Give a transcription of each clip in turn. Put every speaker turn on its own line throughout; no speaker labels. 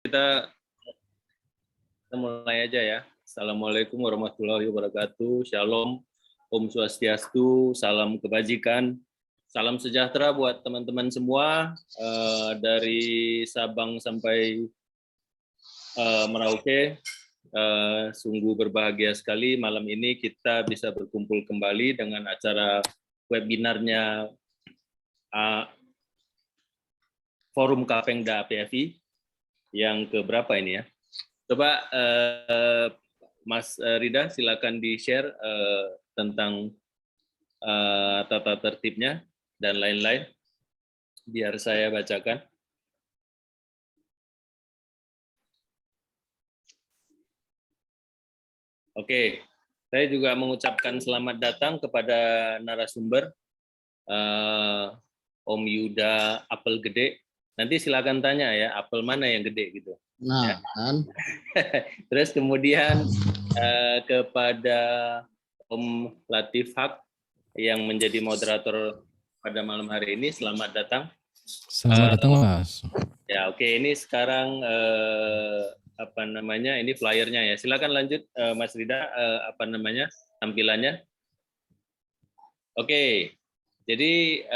Kita mulai aja ya. Assalamualaikum warahmatullahi wabarakatuh. Shalom, Om Swastiastu, salam kebajikan, salam sejahtera buat teman-teman semua dari Sabang sampai Merauke. Sungguh berbahagia sekali malam ini kita bisa berkumpul kembali dengan acara webinarnya Forum Kapengda APFI yang keberapa ini ya? Coba Mas Rida silakan di-share tentang tata tertibnya dan lain-lain, biar saya bacakan. Oke, saya juga mengucapkan selamat datang kepada narasumber Om Yuda Apel Gede. Nanti silakan tanya ya, apel mana yang gede gitu.
Nah,
ya.
kan.
Terus kemudian kepada Om Latif Haq yang menjadi moderator pada malam hari ini, selamat datang.
Selamat datang, Mas.
Ya, oke. Ini sekarang apa namanya? Ini flyernya ya. Silakan lanjut, Mas Rida. Apa namanya tampilannya? Oke. Jadi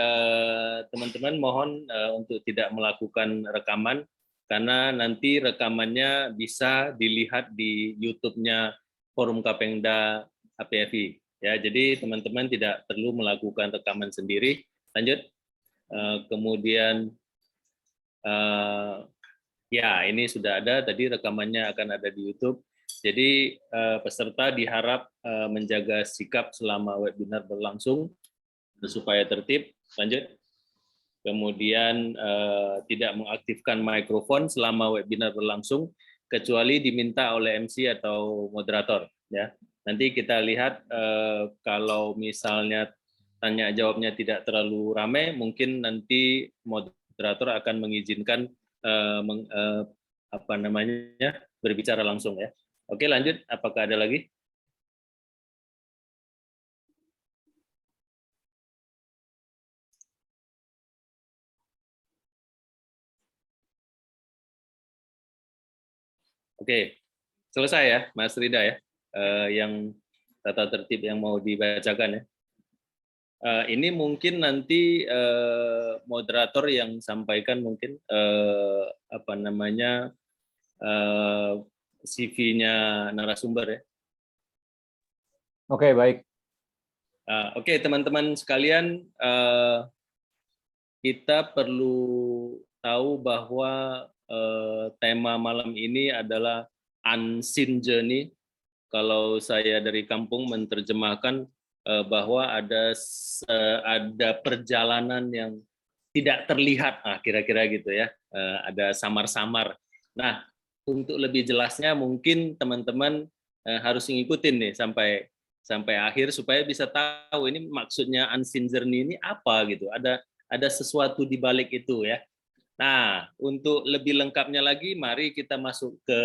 teman-teman mohon untuk tidak melakukan rekaman karena nanti rekamannya bisa dilihat di YouTube-nya Forum Kapengda APFI. Ya, jadi teman-teman tidak perlu melakukan rekaman sendiri. Lanjut. Kemudian ya ini sudah ada tadi rekamannya akan ada di YouTube. Jadi peserta diharap menjaga sikap selama webinar berlangsung supaya tertib. Lanjut. Kemudian tidak mengaktifkan mikrofon selama webinar berlangsung kecuali diminta oleh MC atau moderator ya. Nanti kita lihat kalau misalnya tanya jawabnya tidak terlalu ramai, mungkin nanti moderator akan mengizinkan apa namanya berbicara langsung ya. Oke, lanjut. Apakah ada lagi? Oke, selesai ya, Mas Rida ya, yang tata tertib yang mau dibacakan ya. Ini mungkin nanti moderator yang sampaikan mungkin apa namanya CV-nya narasumber ya.
Oke, baik.
Oke, teman-teman sekalian, kita perlu tahu bahwa tema malam ini adalah unseen journey. Kalau saya dari kampung menerjemahkan bahwa ada perjalanan yang tidak terlihat, kira-kira gitu ya, ada samar-samar. Nah, untuk lebih jelasnya mungkin teman-teman harus ngikutin nih sampai akhir supaya bisa tahu ini maksudnya unseen journey ini apa gitu. Ada sesuatu di balik itu ya. Nah, untuk lebih lengkapnya lagi, mari kita masuk ke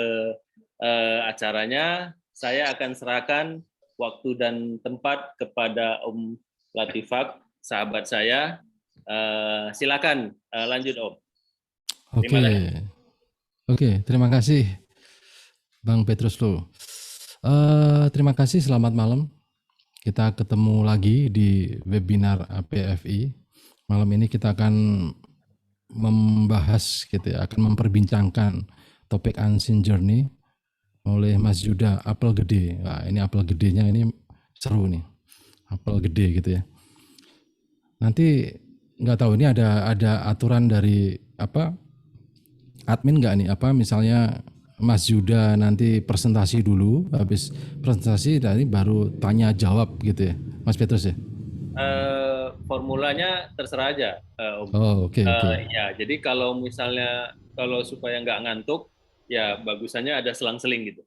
acaranya. Saya akan serahkan waktu dan tempat kepada Om Latif Haq, sahabat saya. Silakan lanjut Om.
Oke, terima kasih Bang Petrus Lo. Terima kasih, selamat malam. Kita ketemu lagi di webinar APFI. Malam ini kita akan membahas gitu ya, akan memperbincangkan topik unseen journey oleh Mas Yuda Apel Gede. Nah, ini apel gedenya ini seru nih, apel gede gitu ya. Nanti nggak tahu ini ada aturan dari apa admin nggak nih, apa misalnya Mas Yuda nanti presentasi dulu, habis presentasi tadi baru tanya jawab gitu ya, Mas Petrus ya?
Formulanya terserah aja, Om.
Oh, oke.
Ya, jadi kalau misalnya kalau supaya nggak ngantuk, ya bagusannya ada selang-seling gitu.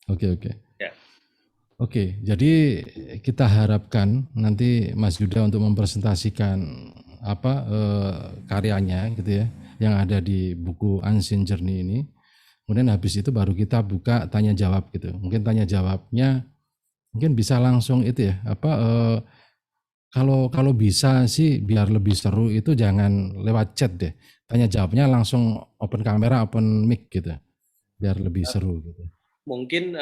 Oke.
Ya.
Oke, jadi kita harapkan nanti Mas Yuda untuk mempresentasikan apa karyanya gitu ya, yang ada di buku Unseen Journey ini. Kemudian habis itu baru kita buka tanya jawab gitu. Mungkin tanya jawabnya mungkin bisa langsung itu ya, apa kalau bisa sih biar lebih seru itu jangan lewat chat deh, tanya jawabnya langsung open kamera, open mic gitu, biar lebih seru gitu.
Mungkin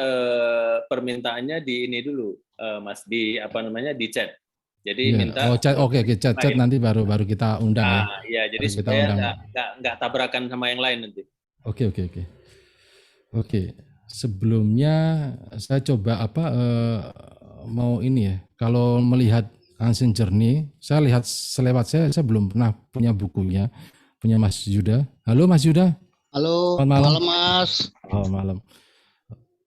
permintaannya di ini dulu, Mas, di apa namanya, di chat. Jadi
Iya,
minta
oh chat, oke, chat nanti baru kita undang ya.
ya, jadi
Baru kita
supaya
undang.
nggak tabrakan sama yang lain nanti.
Oke. Oke, sebelumnya saya coba mau ini ya. Kalau melihat Ancient Journey, saya lihat selewat saya belum pernah punya bukunya, punya Mas Yuda. Halo Mas Yuda.
Halo,
Selamat malam.
malam Mas.
Oh malam.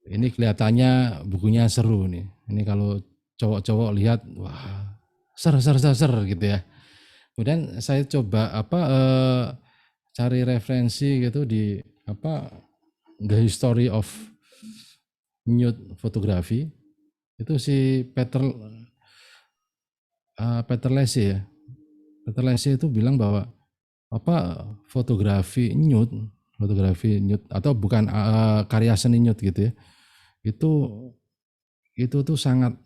Ini kelihatannya bukunya seru nih. Ini kalau cowok-cowok lihat, wah ser gitu ya. Kemudian saya coba cari referensi gitu di The History of Nude Photography. Itu si Peter Lacy ya. Peter Lacy itu bilang bahwa fotografi nude atau bukan karya seni nude gitu ya. Itu tuh sangat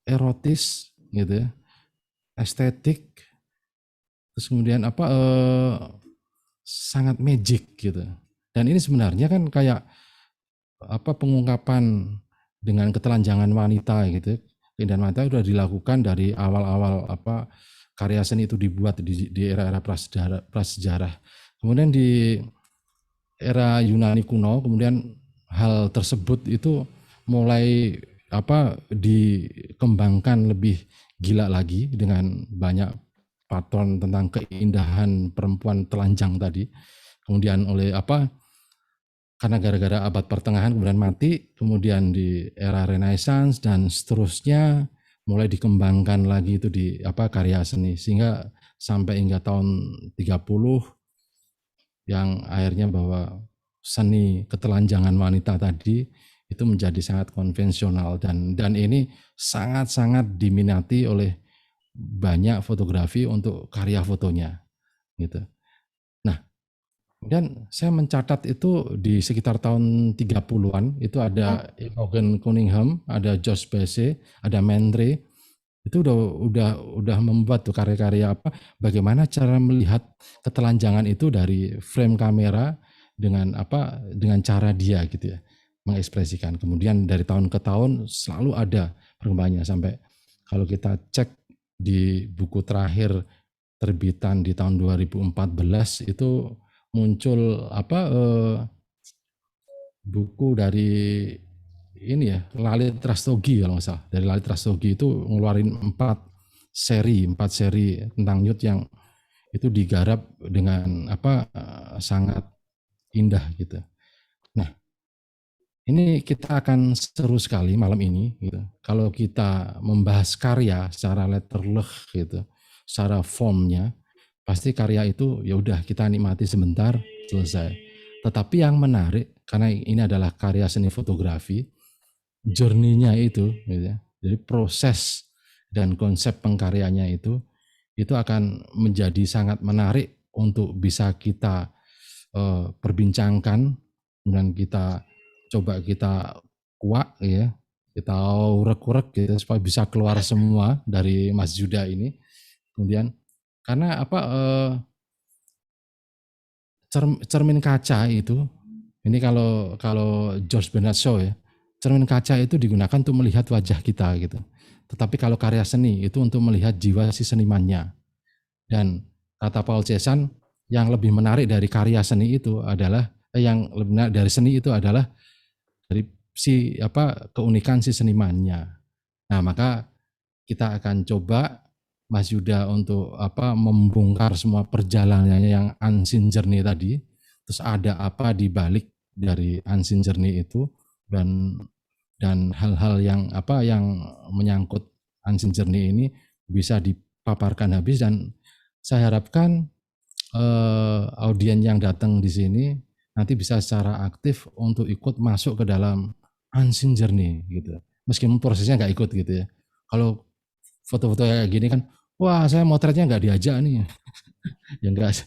erotis gitu ya. Estetik, terus kemudian sangat magic gitu. Dan ini sebenarnya kan kayak pengungkapan dengan ketelanjangan wanita gitu. Keindahan wanita sudah dilakukan dari awal-awal karya seni itu dibuat di era-era prasejarah. Kemudian di era Yunani kuno, kemudian hal tersebut itu mulai dikembangkan lebih gila lagi dengan banyak patron tentang keindahan perempuan telanjang tadi. Kemudian oleh karena gara-gara abad pertengahan kemudian mati, kemudian di era Renaissance dan seterusnya mulai dikembangkan lagi itu di karya seni, sehingga sampai hingga tahun 30 yang akhirnya bahwa seni ketelanjangan wanita tadi itu menjadi sangat konvensional dan ini sangat-sangat diminati oleh banyak fotografi untuk karya fotonya gitu. Nah, dan saya mencatat itu di sekitar tahun 30-an itu ada Imogen Cunningham, ada Josh Besse, ada Mendre. Itu udah membuat tuh karya-karya bagaimana cara melihat ketelanjangan itu dari frame kamera dengan cara dia gitu ya mengekspresikan. Kemudian dari tahun ke tahun selalu ada perkembangannya sampai kalau kita cek di buku terakhir terbitan di tahun 2014 itu muncul buku dari ini ya Lalit Rastogi kalau nggak salah. Dari Lalit Rastogi itu ngeluarin 4 seri tentang nude yang itu digarap dengan sangat indah gitu. Nah, ini kita akan seru sekali malam ini gitu. Kalau kita membahas karya secara letterlech gitu, secara formnya, pasti karya itu ya udah kita nikmati sebentar selesai. Tetapi yang menarik karena ini adalah karya seni fotografi, journey-nya itu gitu ya. Jadi proses dan konsep pengkaryanya itu akan menjadi sangat menarik untuk bisa kita perbincangkan dan kita coba kita kuak ya, kita urek-urek gitu supaya bisa keluar semua dari Mas Yuda ini. Kemudian karena cermin kaca itu, ini kalau George Bernard Shaw ya, cermin kaca itu digunakan untuk melihat wajah kita gitu. Tetapi kalau karya seni itu untuk melihat jiwa si senimannya. Dan kata Paul Cézanne, yang lebih menarik dari karya seni itu adalah yang lebih menarik dari seni itu adalah dari keunikan si senimannya. Nah, maka kita akan coba Mas Yuda untuk membongkar semua perjalanannya yang unseen journey tadi, terus ada apa di balik dari unseen journey itu dan hal-hal yang yang menyangkut unseen journey ini bisa dipaparkan habis, dan saya harapkan audien yang datang di sini nanti bisa secara aktif untuk ikut masuk ke dalam unseen journey gitu. Meskipun prosesnya nggak ikut gitu ya. Kalau foto-foto kayak gini kan, wah saya motretnya nggak diajak nih. Ya enggak,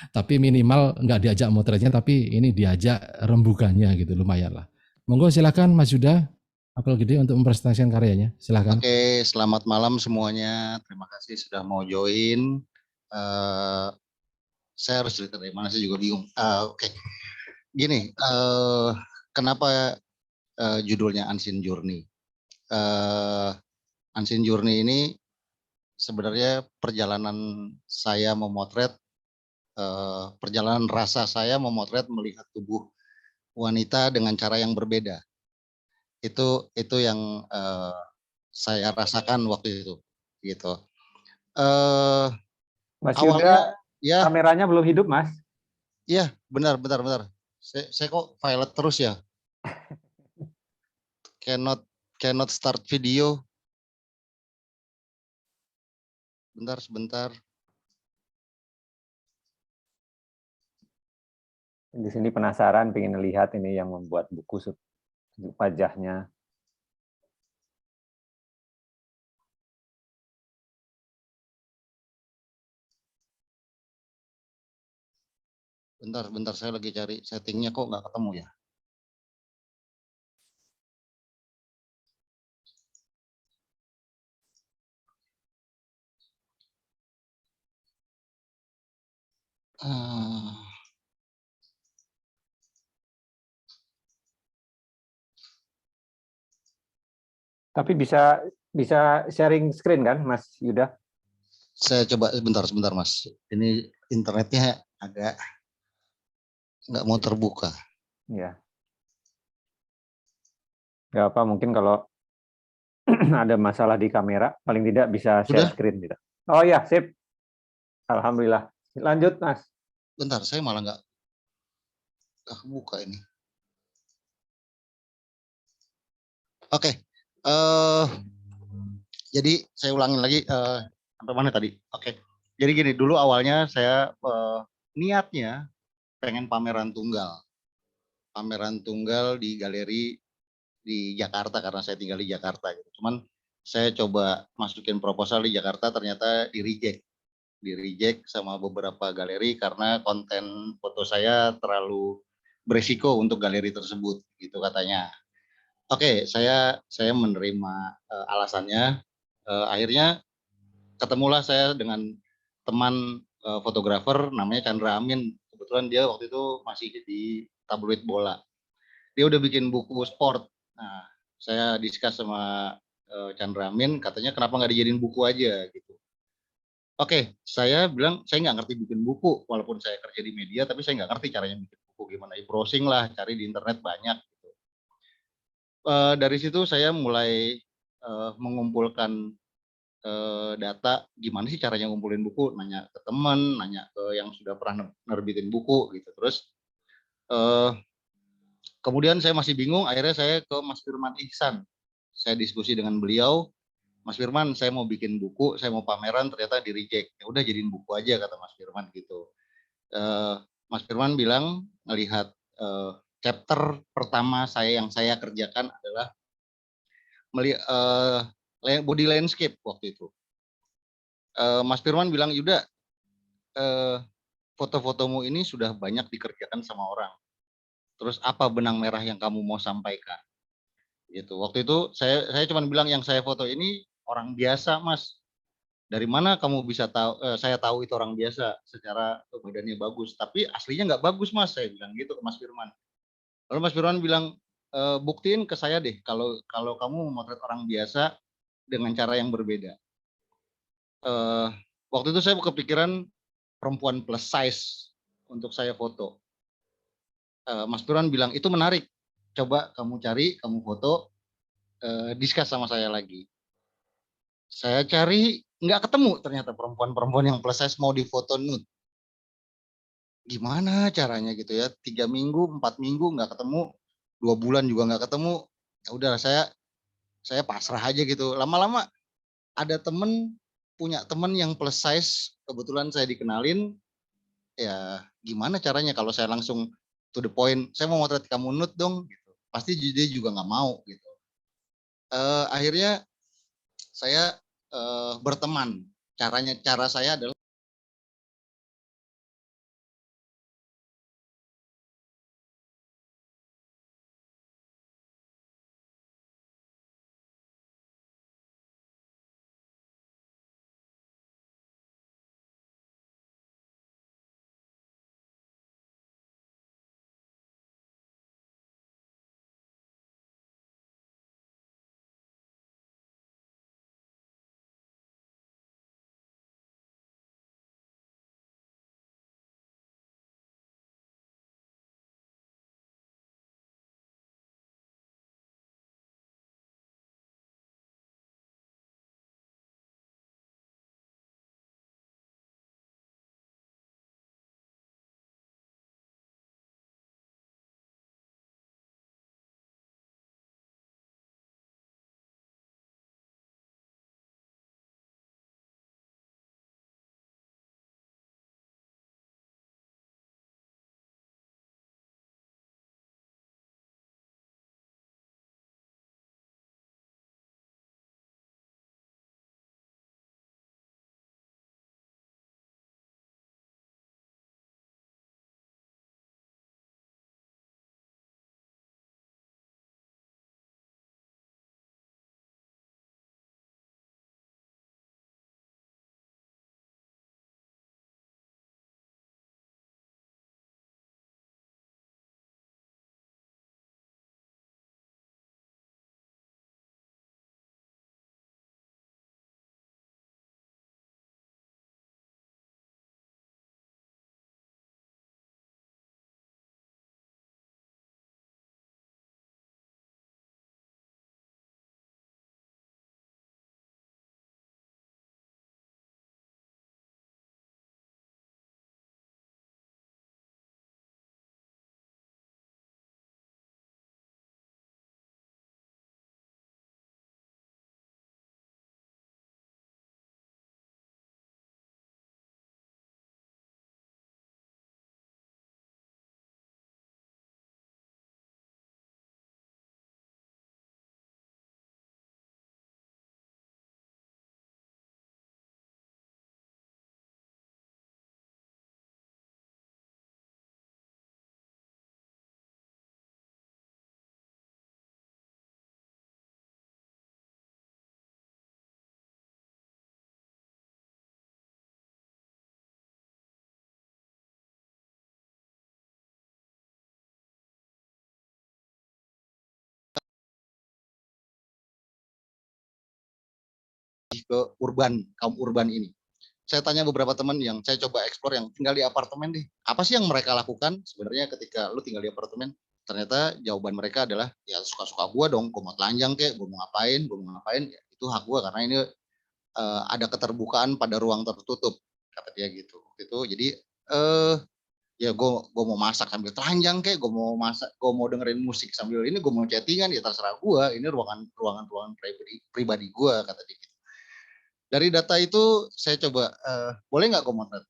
tapi minimal nggak diajak motretnya, tapi ini diajak rembukannya gitu, lumayan lah. Monggo silakan Mas Yuda, Apel Gede untuk mempresentasikan karyanya. Silakan.
Oke, selamat malam semuanya. Terima kasih sudah mau join. Saya harus cerita dari mana, saya juga bingung. Oke. Gini, kenapa judulnya Unseen Journey? Unseen Journey ini sebenarnya perjalanan saya memotret, perjalanan rasa saya memotret melihat tubuh wanita dengan cara yang berbeda. Itu yang saya rasakan waktu itu, gitu.
Mas
Awalnya,
Yuda,
ya,
kameranya belum hidup, Mas.
ya, benar. Saya kok violet terus ya? Cannot start video. Sebentar.
Di sini penasaran, pengen lihat ini yang membuat buku wajahnya.
Bentar, saya lagi cari settingnya kok nggak ketemu ya.
Tapi bisa sharing screen kan, Mas Yuda?
Saya coba sebentar Mas. Ini internetnya agak nggak mau terbuka.
Ya. Nggak apa, mungkin kalau ada masalah di kamera, paling tidak bisa share
Sudah?
screen kita. Oh ya, sip. Alhamdulillah. Lanjut, Mas.
Bentar, saya malah nggak buka ini. Oke. Jadi saya ulangin lagi sampai mana tadi? Oke. Jadi gini, dulu awalnya saya niatnya pengen pameran tunggal. Pameran tunggal di galeri di Jakarta karena saya tinggal di Jakarta gitu. Cuman saya coba masukin proposal di Jakarta, ternyata di reject sama beberapa galeri karena konten foto saya terlalu beresiko untuk galeri tersebut gitu katanya. Oke, saya menerima alasannya. Akhirnya ketemulah saya dengan teman fotografer namanya Chandra Amin. Kebetulan dia waktu itu masih di tabloid bola. Dia udah bikin buku sport. Nah, saya discuss sama Chandra Amin, katanya kenapa nggak dijadiin buku aja gitu. Oke, saya bilang saya nggak ngerti bikin buku, walaupun saya kerja di media, tapi saya nggak ngerti caranya bikin buku gimana. Browsing lah, cari di internet banyak. Gitu. Dari situ saya mulai mengumpulkan data gimana sih caranya ngumpulin buku, nanya ke teman, nanya ke yang sudah pernah nerbitin buku gitu. Terus kemudian saya masih bingung, akhirnya saya ke Mas Firman Ihsan. Saya diskusi dengan beliau, Mas Firman, saya mau bikin buku, saya mau pameran, ternyata di reject. Ya udah jadiin buku aja kata Mas Firman gitu. Mas Firman bilang melihat chapter pertama yang saya kerjakan adalah body landscape waktu itu. Mas Firman bilang, Yuda, foto-fotomu ini sudah banyak dikerjakan sama orang. Terus apa benang merah yang kamu mau sampaikan? Gitu. Waktu itu saya cuma bilang yang saya foto ini orang biasa, Mas. Dari mana kamu bisa tahu? Saya tahu itu orang biasa secara badannya bagus, tapi aslinya nggak bagus, Mas. Saya bilang gitu ke Mas Firman. Lalu Mas Firman bilang, buktiin ke saya deh kalau kamu memotret orang biasa dengan cara yang berbeda. Waktu itu saya kepikiran perempuan plus size untuk saya foto. Mas Firman bilang itu menarik. Coba kamu cari, kamu foto, discuss sama saya lagi. Saya cari, nggak ketemu ternyata perempuan-perempuan yang plus size mau difoto nude. Gimana caranya gitu ya, 3 minggu, 4 minggu nggak ketemu, 2 bulan juga nggak ketemu. Ya udah saya pasrah aja gitu. Lama-lama ada punya temen yang plus size, kebetulan saya dikenalin, ya gimana caranya kalau saya langsung to the point, saya mau motret kamu nude dong, gitu. Pasti dia juga nggak mau gitu. Akhirnya saya berteman. Cara saya adalah ke kaum urban ini. Saya tanya beberapa teman yang saya coba eksplor yang tinggal di apartemen deh. Apa sih yang mereka lakukan sebenarnya ketika lu tinggal di apartemen? Ternyata jawaban mereka adalah ya suka-suka gue dong, gue mau telanjang kek, gue mau ngapain, ya, itu hak gue karena ini ada keterbukaan pada ruang tertutup, kata dia gitu. Itu jadi ya gue mau masak sambil telanjang kek, gue mau masak, gue mau dengerin musik sambil ini, gue mau chattingan ya terserah gue. Ini ruangan pribadi gue, kata dia gitu. Dari data itu saya coba boleh nggak gue motret?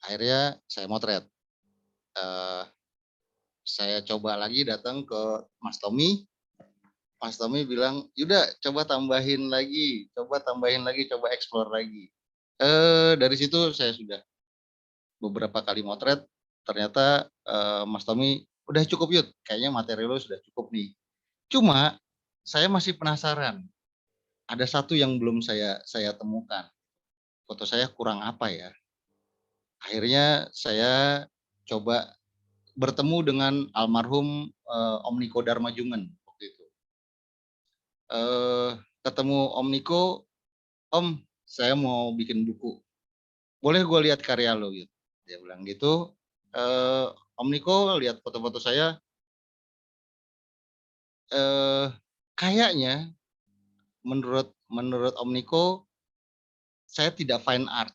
Akhirnya saya motret. Saya coba lagi datang ke Mas Tommy. Mas Tommy bilang, Yuda coba tambahin lagi, coba explore lagi. Dari situ saya sudah beberapa kali motret, ternyata Mas Tommy udah cukup Yud, kayaknya materi lo sudah cukup nih. Cuma saya masih penasaran, ada satu yang belum saya temukan. Foto saya kurang apa ya? Akhirnya saya coba bertemu dengan almarhum Om Niko Darmajungan waktu itu. Ketemu Om Niko, Om, saya mau bikin buku. Boleh gue lihat karya lo gitu. Dia bilang gitu. Om Niko lihat foto-foto saya. Kayaknya menurut Om Niko, saya tidak fine art.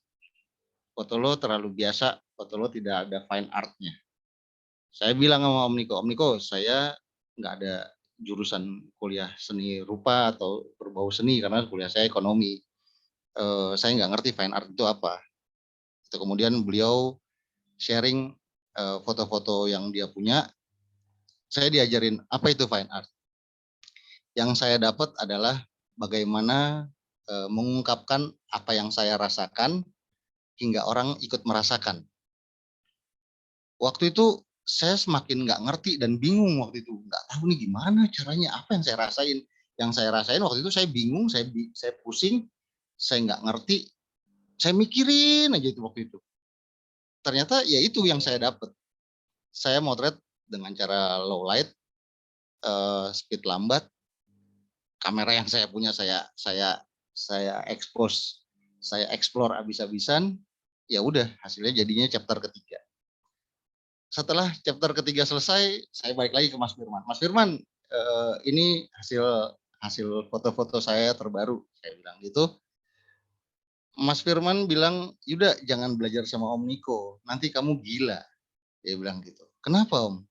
Foto lo terlalu biasa, foto lo tidak ada fine artnya. Saya bilang sama Om Niko, saya nggak ada jurusan kuliah seni rupa atau berbau seni karena kuliah saya ekonomi. Saya nggak ngerti fine art itu apa. Itu kemudian beliau sharing foto-foto yang dia punya. Saya diajarin apa itu fine art. Yang saya dapat adalah bagaimana mengungkapkan apa yang saya rasakan hingga orang ikut merasakan. Waktu itu saya semakin nggak ngerti dan bingung waktu itu, nggak tahu nih gimana caranya, apa yang saya rasain. Yang saya rasain waktu itu saya bingung, saya pusing, saya nggak ngerti, saya mikirin aja itu waktu itu. Ternyata ya itu yang saya dapat. Saya motret dengan cara low light, speed lambat, kamera yang saya punya saya expose, saya explore abis-abisan, ya udah hasilnya jadinya chapter ketiga. Setelah chapter ketiga selesai, saya balik lagi ke Mas Firman. Mas Firman, ini hasil foto-foto saya terbaru, saya bilang gitu. Mas Firman bilang, Yuda jangan belajar sama Om Niko, nanti kamu gila. Dia bilang gitu. Kenapa Om?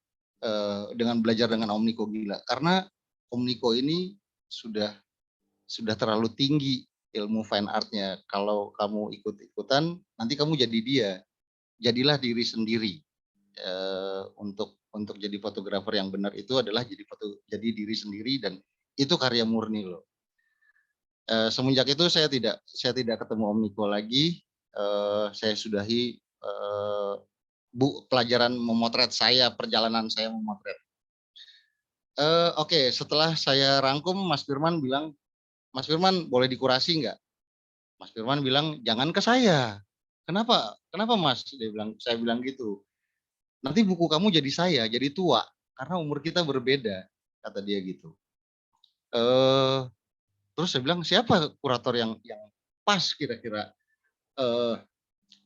Dengan belajar dengan Om Niko gila? Karena Om Niko ini sudah terlalu tinggi ilmu fine artnya. Kalau kamu ikut-ikutan, nanti kamu jadi dia. Jadilah diri sendiri. Untuk jadi fotografer yang benar itu adalah jadi diri sendiri dan itu karya murni loh. Semenjak itu saya tidak ketemu Om Niko lagi. Saya sudahi pelajaran memotret saya, perjalanan saya memotret. Oke, setelah saya rangkum, Mas Firman bilang, Mas Firman boleh dikurasi nggak? Mas Firman bilang jangan ke saya. Kenapa Mas? Saya bilang gitu. Nanti buku kamu jadi saya, jadi tua karena umur kita berbeda, kata dia gitu. Terus saya bilang siapa kurator yang pas kira-kira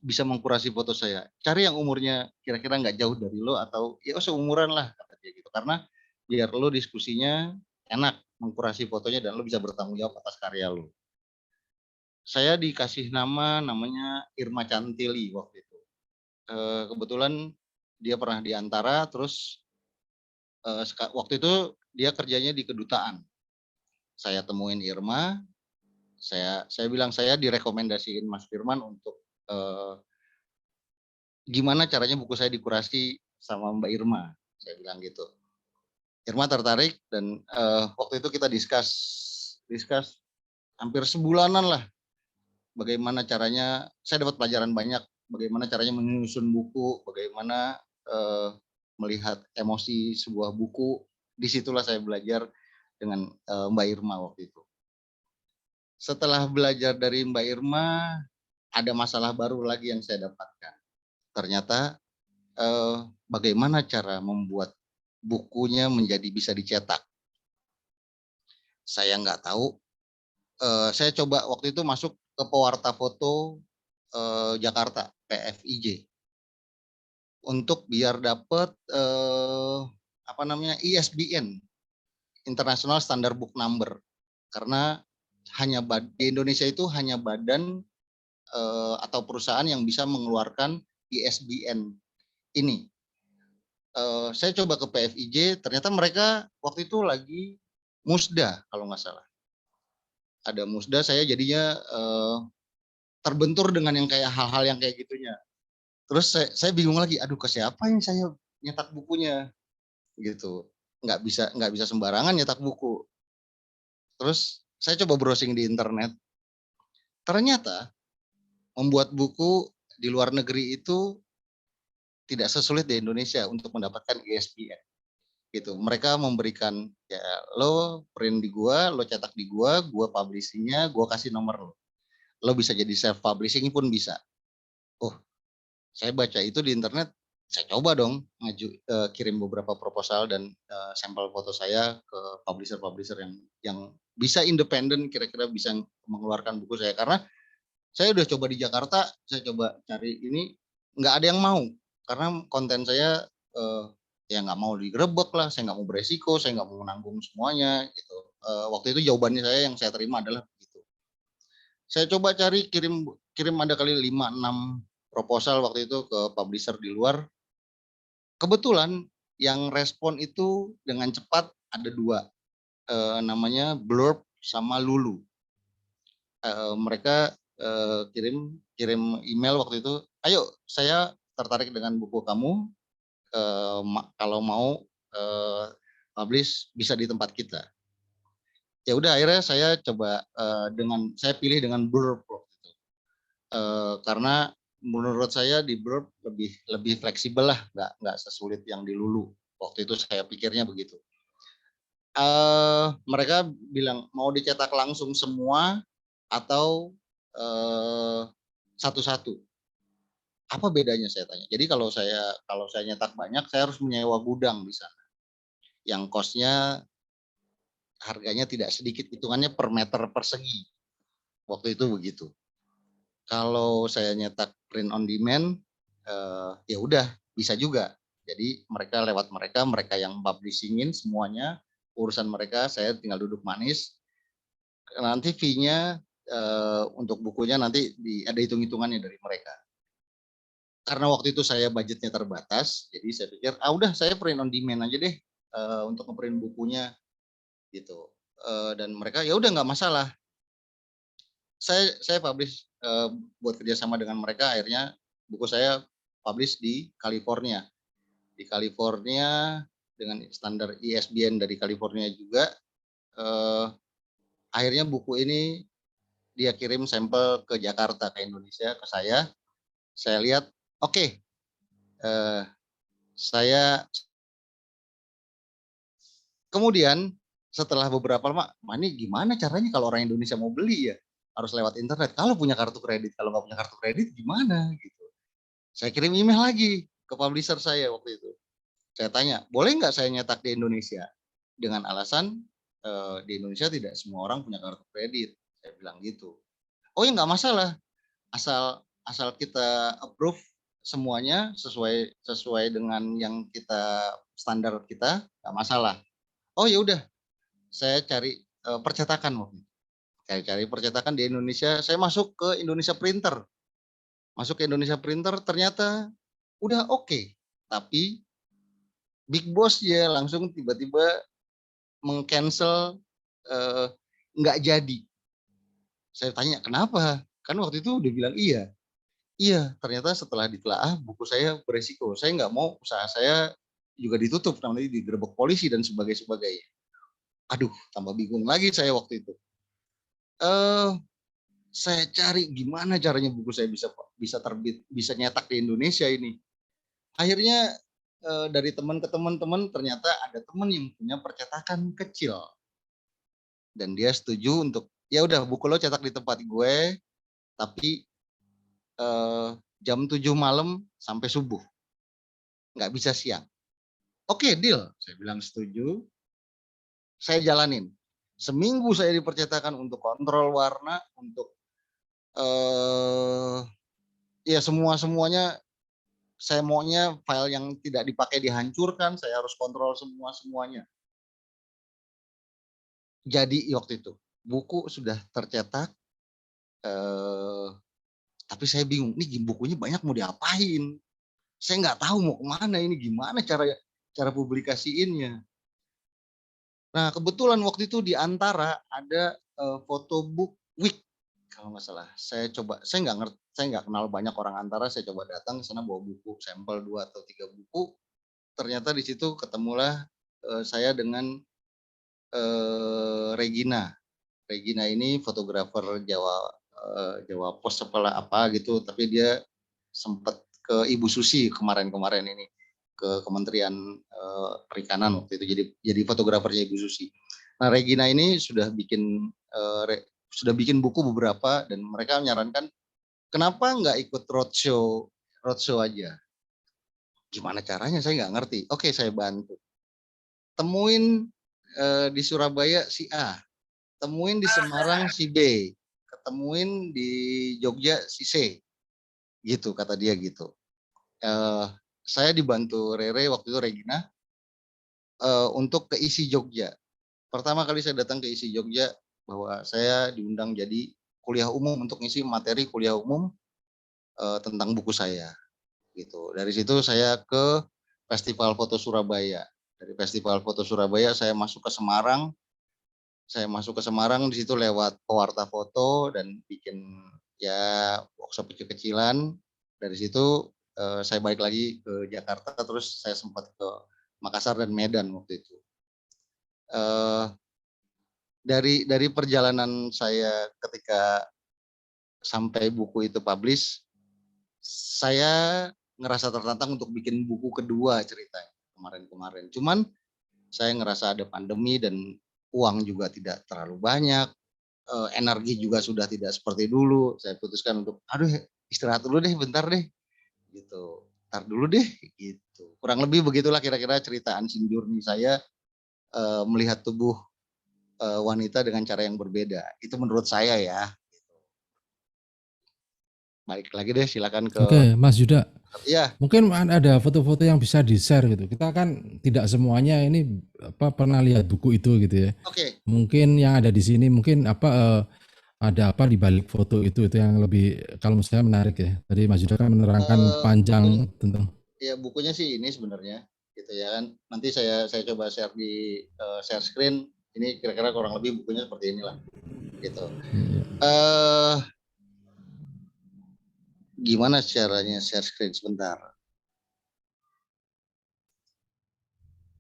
bisa mengkurasi foto saya? Cari yang umurnya kira-kira nggak jauh dari lo atau ya seumuran lah, kata dia gitu. Karena biar lo diskusinya enak mengkurasi fotonya dan lo bisa bertanggung jawab atas karya lo. Saya dikasih namanya Irma Cantili waktu itu. Kebetulan dia pernah di Antara, terus waktu itu dia kerjanya di kedutaan. Saya temuin Irma, saya bilang saya direkomendasiin Mas Firman untuk gimana caranya buku saya dikurasi sama Mbak Irma. Saya bilang gitu. Irma tertarik dan waktu itu kita discuss hampir sebulanan lah. Bagaimana caranya, saya dapat pelajaran banyak. Bagaimana caranya menyusun buku, bagaimana melihat emosi sebuah buku. Disitulah saya belajar dengan Mbak Irma waktu itu. Setelah belajar dari Mbak Irma, ada masalah baru lagi yang saya dapatkan. Ternyata bagaimana cara membuat bukunya menjadi bisa dicetak. Saya nggak tahu saya coba waktu itu masuk ke Pewarta Foto Jakarta, PFIJ, untuk biar dapat apa namanya ISBN, International Standard Book Number, karena di Indonesia itu hanya badan atau perusahaan yang bisa mengeluarkan ISBN ini. Saya coba ke PFIJ, ternyata mereka waktu itu lagi musda kalau nggak salah. Ada musda, saya jadinya terbentur dengan yang kayak hal-hal yang kayak gitunya. Terus saya bingung lagi, aduh ke siapa yang saya nyetak bukunya gitu. Nggak bisa sembarangan nyetak buku. Terus saya coba browsing di internet. Ternyata membuat buku di luar negeri itu tidak sesulit di Indonesia untuk mendapatkan ISBN. Gitu. Mereka memberikan, ya lo print di gua, lo cetak di gua publishingnya, gua kasih nomor lo. Lo bisa jadi self publishing pun bisa. Oh, saya baca itu di internet, saya coba dong kirim beberapa proposal dan sampel foto saya ke publisher-publisher yang bisa independen, kira-kira bisa mengeluarkan buku saya. Karena saya udah coba di Jakarta, saya coba cari ini, nggak ada yang mau. Karena konten saya ya nggak mau digerebek lah, saya nggak mau beresiko, saya nggak mau menanggung semuanya gitu. Waktu itu jawabannya saya yang saya terima adalah begitu. Saya coba cari kirim ada kali 5-6 proposal waktu itu ke publisher di luar. Kebetulan yang respon itu dengan cepat ada 2, namanya Blurb sama Lulu. Mereka kirim email waktu itu, ayo saya tertarik dengan buku kamu, kalau mau publish bisa di tempat kita. Ya udah akhirnya saya coba saya pilih dengan Blurb waktu itu. Karena menurut saya di Blurb lebih fleksibel lah, nggak sesulit yang di Lulu. Waktu itu saya pikirnya begitu. Mereka bilang mau dicetak langsung semua atau satu-satu. Apa bedanya saya tanya. Jadi kalau saya nyetak banyak, saya harus menyewa gudang di sana. Yang kosnya harganya tidak sedikit, hitungannya per meter persegi. Waktu itu begitu. Kalau saya nyetak print on demand, ya udah bisa juga. Jadi lewat mereka yang publishingin semuanya, urusan mereka, saya tinggal duduk manis. Nanti fee-nya untuk bukunya nanti ada hitung-hitungannya dari mereka. Karena waktu itu saya budgetnya terbatas, jadi saya pikir, udah saya print on demand aja deh untuk ngeprint bukunya gitu. Dan mereka ya udah nggak masalah. Saya publish buat kerjasama dengan mereka, akhirnya buku saya publish di California. Di California dengan standar ISBN dari California juga. Akhirnya buku ini dia kirim sampel ke Jakarta, ke Indonesia, ke saya. Saya lihat, oke, saya kemudian setelah beberapa lama, ini gimana caranya kalau orang Indonesia mau beli ya? Harus lewat internet. Kalau punya kartu kredit, kalau nggak punya kartu kredit gimana gitu. Saya kirim email lagi ke publisher saya waktu itu. Saya tanya, boleh nggak saya nyetak di Indonesia? Dengan alasan di Indonesia tidak semua orang punya kartu kredit. Saya bilang gitu. Oh ya nggak masalah, asal kita approve semuanya sesuai dengan yang kita standar kita, nggak masalah. Oh ya udah, saya cari percetakan waktu itu. Saya cari percetakan di Indonesia, saya masuk ke Indonesia Printer. Masuk ke Indonesia Printer ternyata udah oke. Tapi Big Boss ya langsung tiba-tiba meng-cancel, nggak jadi. Saya tanya kenapa? Kan waktu itu udah bilang iya. Iya, ternyata setelah ditelaah buku saya beresiko. Saya nggak mau usaha saya juga ditutup, nanti digerebek polisi dan sebagainya. Aduh, tambah bingung lagi saya waktu itu. Saya cari gimana caranya buku saya bisa terbit, bisa nyetak di Indonesia ini. Akhirnya dari teman ke teman ternyata ada teman yang punya percetakan kecil dan dia setuju untuk ya udah buku lo cetak di tempat gue, tapi jam 7 malam sampai subuh, nggak bisa siang. Oke, deal. Saya bilang setuju. Saya jalanin. Seminggu saya di percetakan untuk kontrol warna, untuk ya semuanya saya maunya file yang tidak dipakai dihancurkan, saya harus kontrol semuanya. Jadi waktu itu buku sudah tercetak, tapi saya bingung, nih bukunya banyak mau diapain? Saya nggak tahu mau kemana ini, gimana cara publikasiinnya. Nah kebetulan waktu itu di antara ada photobook week kalau nggak salah. Saya nggak kenal banyak orang Antara. Saya coba datang ke sana bawa buku sampel 2 atau 3 buku. Ternyata di situ ketemulah saya dengan Regina. Regina ini fotografer Jawa Pos apa gitu, tapi dia sempat ke Ibu Susi kemarin ini ke Kementerian Perikanan waktu itu jadi fotografernya Ibu Susi. Nah Regina ini sudah bikin buku beberapa dan mereka menyarankan kenapa nggak ikut roadshow aja. Gimana caranya saya nggak ngerti. Oke saya bantu. Temuin di Surabaya si A, temuin di Semarang si B, ketemuin di Jogja si C, gitu kata dia gitu. Saya dibantu Rere waktu itu Regina untuk ke ISI Jogja. Pertama kali saya datang ke ISI Jogja bahwa saya diundang jadi kuliah umum untuk ngisi materi kuliah umum tentang buku saya. Gitu. Dari situ saya ke Festival Foto Surabaya. Dari Festival Foto Surabaya saya masuk ke Semarang. Di situ lewat pewarta foto dan bikin ya workshop kecil-kecilan. Dari situ saya balik lagi ke Jakarta, terus saya sempat ke Makassar dan Medan waktu itu. Dari perjalanan saya ketika sampai buku itu publish, saya ngerasa tertantang untuk bikin buku kedua ceritanya kemarin. Cuman saya ngerasa ada pandemi dan uang juga tidak terlalu banyak, energi juga sudah tidak seperti dulu. Saya putuskan untuk, istirahat dulu deh, bentar deh, gitu. Ntar dulu deh, gitu. Kurang lebih begitulah kira-kira cerita unseen journey saya melihat tubuh wanita dengan cara yang berbeda. Itu menurut saya ya. Balik lagi deh, silakan ke.
Oke, Mas Yuda.
Iya.
Mungkin ada foto-foto yang bisa di-share gitu. Kita kan tidak semuanya ini pernah lihat buku itu gitu ya.
Oke.
Mungkin yang ada di sini mungkin ada apa di balik foto itu yang lebih kalau misalnya menarik ya. Tadi Mas Yuda kan menerangkan panjang tentang.
Ya bukunya sih ini sebenarnya gitu ya kan. Nanti saya coba share di share screen. Ini kira-kira kurang lebih bukunya seperti inilah gitu. Gimana caranya share screen sebentar?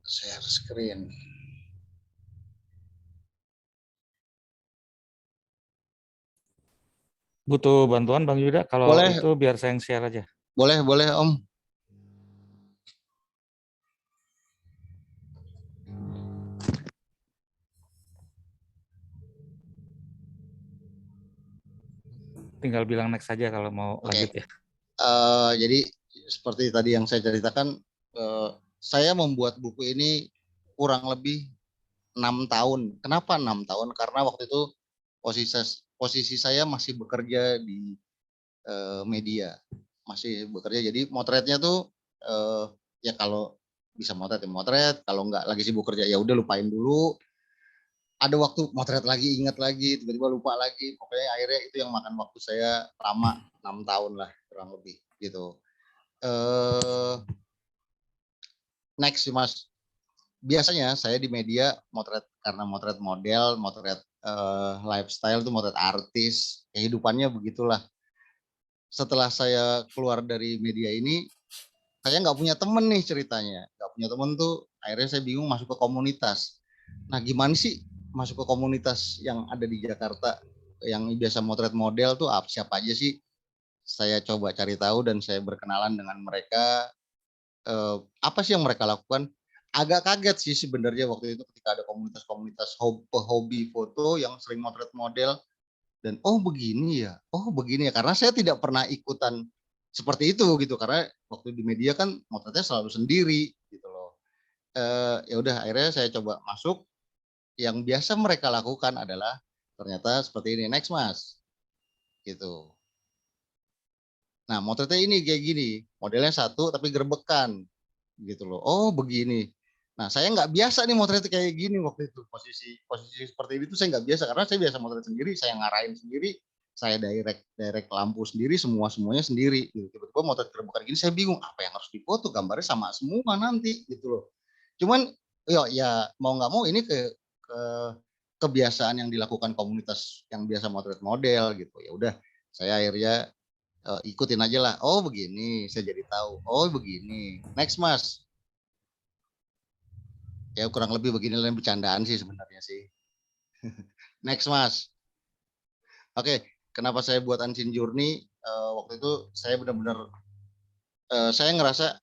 Share screen.
Butuh bantuan Bang Yuda? Kalau
Boleh.
itu biar saya yang share aja.
Boleh Om.
Tinggal bilang next saja kalau mau lanjut ya.
Jadi seperti tadi yang saya ceritakan, saya membuat buku ini kurang lebih 6 tahun. Kenapa 6 tahun? Karena waktu itu posisi saya masih bekerja di media, masih bekerja. Jadi motretnya tuh ya kalau bisa motret ya motret, kalau nggak lagi sibuk kerja ya udah lupain dulu. Ada waktu motret lagi, ingat lagi, tiba-tiba lupa lagi. Pokoknya akhirnya itu yang makan waktu saya lama, 6 tahun lah kurang lebih gitu. Next sih Mas. Biasanya saya di media motret karena motret model, motret lifestyle tuh motret artis, kehidupannya begitulah. Setelah saya keluar dari media ini, saya nggak punya temen nih ceritanya. Nggak punya temen tuh akhirnya saya bingung masuk ke komunitas. Nah gimana sih masuk ke komunitas yang ada di Jakarta yang biasa motret model tuh siapa aja sih? Saya coba cari tahu dan saya berkenalan dengan mereka. Apa sih yang mereka lakukan? Agak kaget sih sebenarnya waktu itu ketika ada komunitas-komunitas hobi foto yang sering motret model dan begini ya, karena saya tidak pernah ikutan seperti itu gitu karena waktu di media kan motretnya selalu sendiri gitu loh. Ya udah akhirnya saya coba masuk yang biasa mereka lakukan adalah ternyata seperti ini. Next Mas, gitu. Nah motretnya ini kayak gini, modelnya satu tapi gerbekan, gitu loh. Oh begini. Nah saya nggak biasa nih motret kayak gini waktu itu, posisi posisi seperti itu saya nggak biasa karena saya biasa motret sendiri, saya ngarahin sendiri, saya direct direct lampu sendiri, semuanya sendiri. Gitu. Tiba-tiba motret gerbekan gini saya bingung apa yang harus difoto, gambarnya sama semua nanti gitu loh. Cuman ya mau nggak mau ini ke kebiasaan yang dilakukan komunitas yang biasa motret model gitu. Ya udah saya akhirnya ikutin aja lah. Oh begini, saya jadi tahu. Oh begini. Next Mas. Ya kurang lebih begini lah bercandaan sih sebenarnya sih. Next Mas. Oke, kenapa saya buat Unseen Journey? Waktu itu saya benar-benar saya ngerasa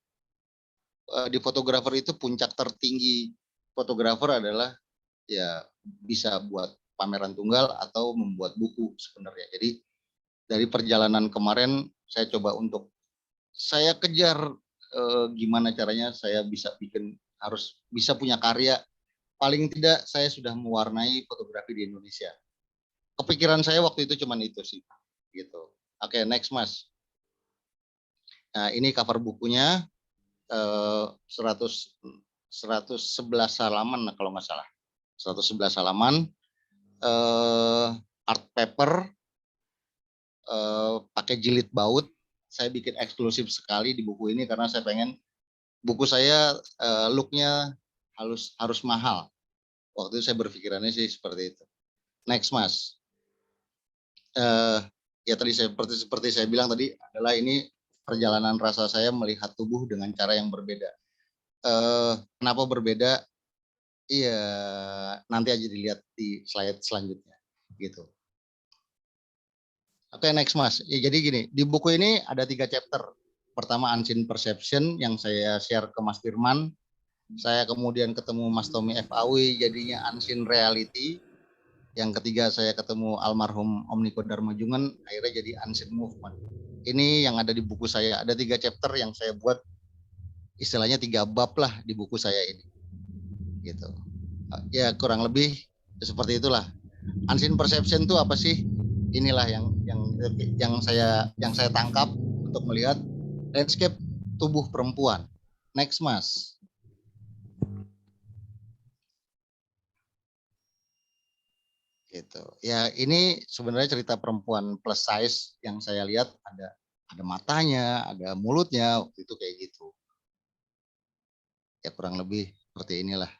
di fotografer itu puncak tertinggi fotografer adalah ya bisa buat pameran tunggal atau membuat buku sebenarnya. Jadi dari perjalanan kemarin saya coba untuk saya kejar gimana caranya saya bisa bikin harus bisa punya karya. Paling tidak saya sudah mewarnai fotografi di Indonesia. Kepikiran saya waktu itu cuman itu sih, gitu. Oke, next Mas. Nah ini cover bukunya 100 111 halaman kalau nggak salah. 111 halaman art paper pakai jilid baut. Saya bikin eksklusif sekali di buku ini karena saya pengen buku saya looknya harus mahal. Waktu itu saya berpikirannya sih seperti itu. Next Mas. Ya tadi seperti saya bilang tadi adalah ini perjalanan rasa saya melihat tubuh dengan cara yang berbeda. Kenapa berbeda? Iya nanti aja dilihat di slide selanjutnya gitu. Oke next Mas. Ya, jadi gini di buku ini ada 3 chapter. Pertama Unseen Perception yang saya share ke Mas Firman. Saya kemudian ketemu Mas Tommy FAW jadinya Unseen Reality. Yang ketiga saya ketemu almarhum Om Niko Darmajungan akhirnya jadi Unseen Movement. Ini yang ada di buku saya. Ada 3 chapter yang saya buat istilahnya 3 bab lah di buku saya ini. Gitu. Ya kurang lebih seperti itulah. Unseen Perception itu apa sih? Inilah yang saya tangkap untuk melihat landscape tubuh perempuan. Next Mas. Gitu. Ya ini sebenarnya cerita perempuan plus size yang saya lihat ada matanya, ada mulutnya, waktu itu kayak gitu. Ya kurang lebih seperti inilah.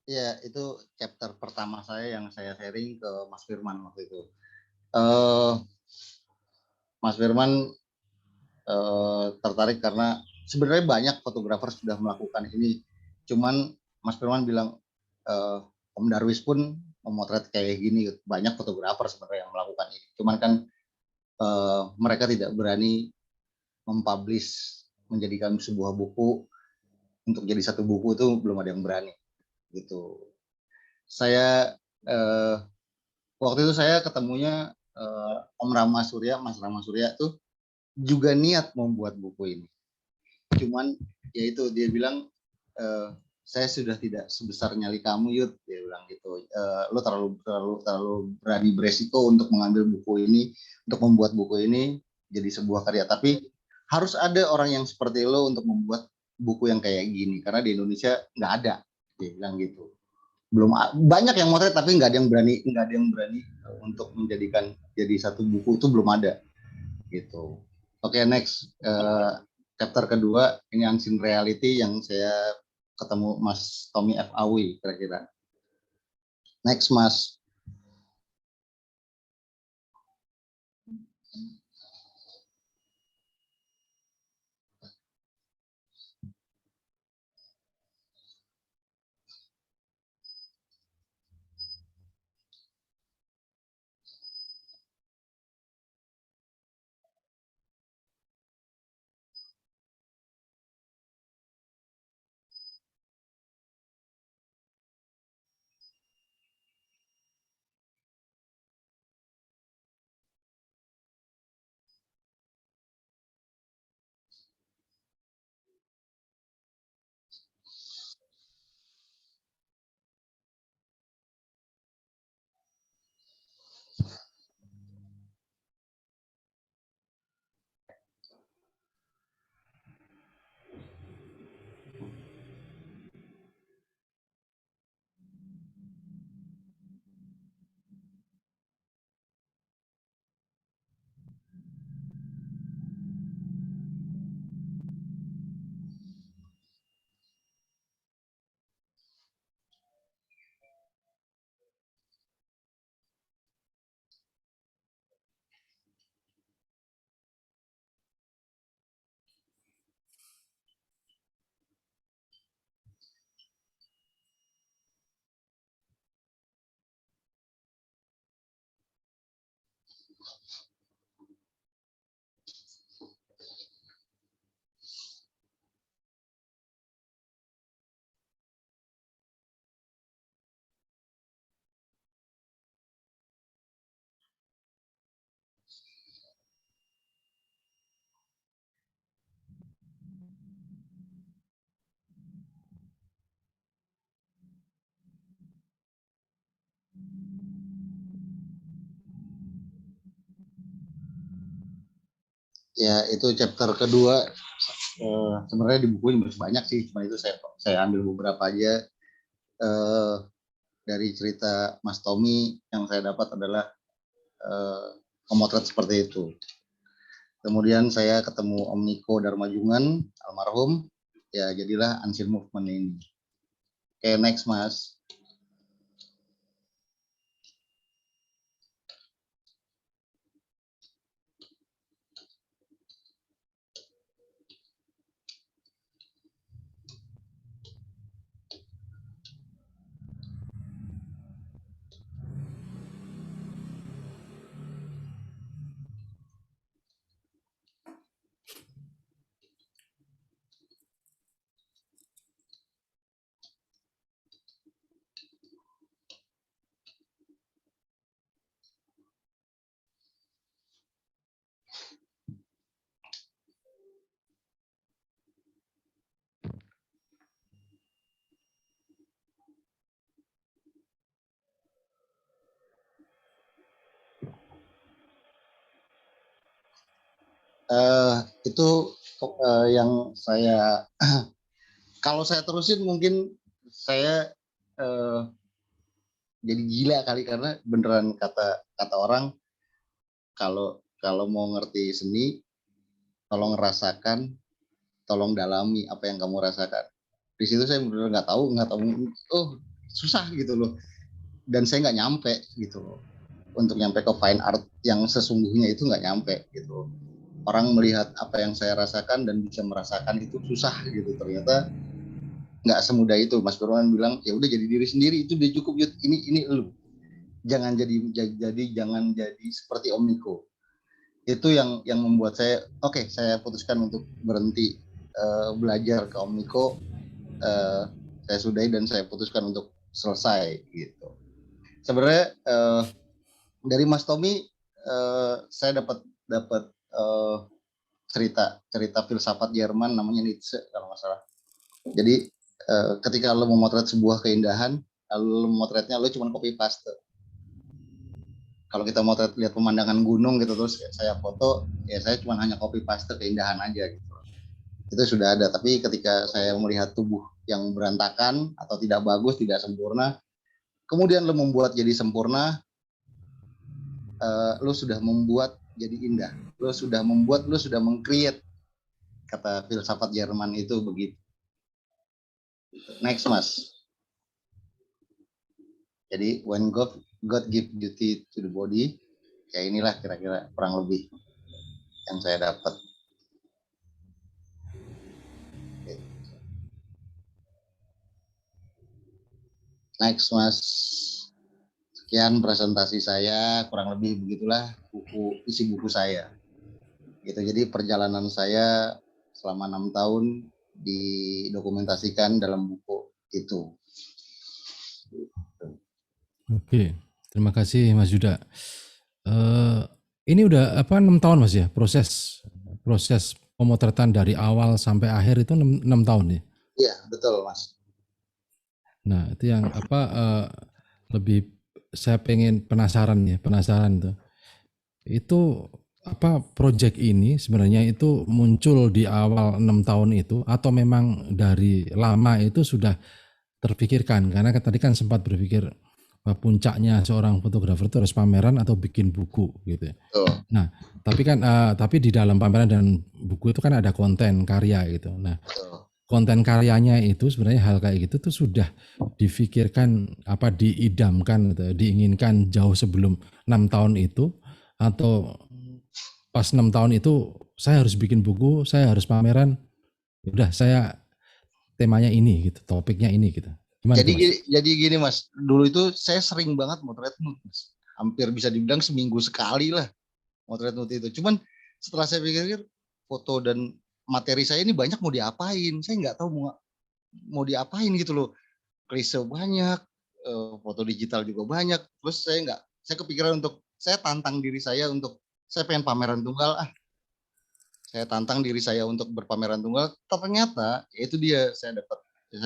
Ya, itu chapter pertama saya yang saya sharing ke Mas Firman waktu itu. Mas Firman tertarik karena sebenarnya banyak fotografer sudah melakukan ini. Cuman Mas Firman bilang, Om Darwis pun memotret kayak gini. Banyak fotografer sebenarnya yang melakukan ini. Cuman kan mereka tidak berani mempublish, menjadikan sebuah buku untuk jadi satu buku itu belum ada yang berani gitu. Saya waktu itu saya ketemunya Om Rama Surya, Mas Rama Surya tuh juga niat membuat buku ini. Cuman ya itu dia bilang saya sudah tidak sebesar nyali kamu Yud, dia bilang gitu. Lo terlalu berani beresiko untuk mengambil buku ini, untuk membuat buku ini jadi sebuah karya. Tapi harus ada orang yang seperti lo untuk membuat buku yang kayak gini karena di Indonesia nggak ada, dia bilang gitu. Belum banyak yang motret tapi nggak ada yang berani untuk menjadikan jadi satu buku itu belum ada gitu. Oke, next chapter kedua ini Unseen Reality yang saya ketemu Mas Tommy F. Awi kira-kira. Next Mas. Ya itu chapter kedua. Sebenarnya di buku ini banyak sih, cuma itu saya ambil beberapa aja. Dari cerita Mas Tommy yang saya dapat adalah pemotret seperti itu. Kemudian saya ketemu Om Niko Darmajungan, almarhum, ya jadilah Unseen Movement ini. Oke, next Mas. Itu yang saya kalau saya terusin mungkin saya jadi gila kali karena beneran kata orang kalau mau ngerti seni tolong rasakan, tolong dalami apa yang kamu rasakan. Di situ saya benar nggak tahu oh susah gitu loh. Dan saya nggak nyampe gitu loh. Untuk nyampe ke fine art yang sesungguhnya itu nggak nyampe gitu. Orang melihat apa yang saya rasakan dan bisa merasakan itu susah gitu. Ternyata nggak semudah itu. Mas Firman bilang ya udah jadi diri sendiri itu udah cukup. Ini lu. Jangan jangan jadi seperti Om Niko. Itu yang membuat saya saya putuskan untuk berhenti belajar ke Om Niko. Saya sudahi dan saya putuskan untuk selesai gitu. Sebenarnya dari Mas Tommy saya dapat cerita filsafat Jerman namanya Nietzsche kalau nggak salah. Jadi ketika lo memotret sebuah keindahan, lalu lo memotretnya lo cuma copy paste. Kalau kita mau lihat pemandangan gunung gitu terus saya foto, ya saya cuma hanya copy paste keindahan aja gitu. Itu sudah ada. Tapi ketika saya melihat tubuh yang berantakan atau tidak bagus, tidak sempurna, kemudian lo membuat jadi sempurna, lo sudah membuat jadi indah. Lo sudah meng-create, kata filsafat Jerman itu begitu. Next, Mas. Jadi when God give beauty to the body, ya inilah kira-kira kurang lebih yang saya dapat. Next, Mas. Sekian presentasi saya, kurang lebih begitulah isi buku saya. Gitu. Jadi perjalanan saya selama 6 tahun didokumentasikan dalam buku itu.
Oke, terima kasih Mas Yuda. Ini udah 6 tahun Mas ya proses pemotretan dari awal sampai akhir itu 6 tahun ya?
Iya, betul Mas.
Nah itu yang lebih saya penasaran tuh. Itu project ini sebenarnya itu muncul di awal 6 tahun itu atau memang dari lama itu sudah terpikirkan? Karena tadi kan sempat berpikir puncaknya seorang fotografer itu harus pameran atau bikin buku gitu ya. Nah, tapi di dalam pameran dan buku itu kan ada konten karya gitu. Nah, konten karyanya itu sebenarnya hal kayak gitu tuh sudah difikirkan diidamkan gitu, diinginkan jauh sebelum 6 tahun itu atau pas 6 tahun itu saya harus bikin buku, saya harus pameran. Udah saya temanya ini gitu, topiknya ini gitu. Gimana
jadi gini Mas, dulu itu saya sering banget motret nude Mas. Hampir bisa dibilang seminggu sekali lah motret nude itu. Cuman setelah saya pikir foto dan materi saya ini banyak mau diapain, saya nggak tahu mau diapain gitu loh. Klise banyak, foto digital juga banyak. Terus saya kepikiran untuk saya tantang diri saya untuk saya pengen pameran tunggal Saya tantang diri saya untuk berpameran tunggal. Ternyata itu dia saya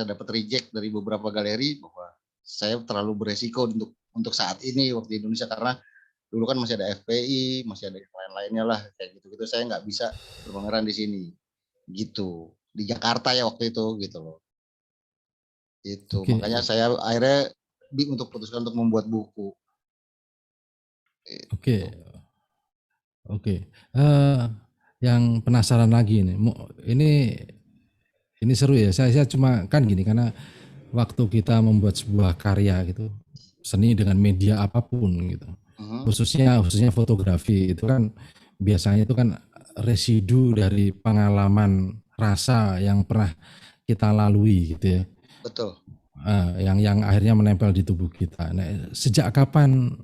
dapat reject dari beberapa galeri bahwa saya terlalu beresiko untuk saat ini waktu di Indonesia karena dulu kan masih ada FPI, masih ada lain-lainnya lah kayak gitu. Saya nggak bisa berpameran di sini, gitu di Jakarta ya waktu itu gitu loh. Itu makanya saya akhirnya untuk putuskan untuk membuat buku.
Oke. Yang penasaran lagi ini seru ya. Saya cuma kan gini karena waktu kita membuat sebuah karya gitu, seni dengan media apapun gitu, khususnya fotografi itu kan biasanya itu kan residu dari pengalaman rasa yang pernah kita lalui gitu ya.
Betul.
Yang akhirnya menempel di tubuh kita. Nah, sejak kapan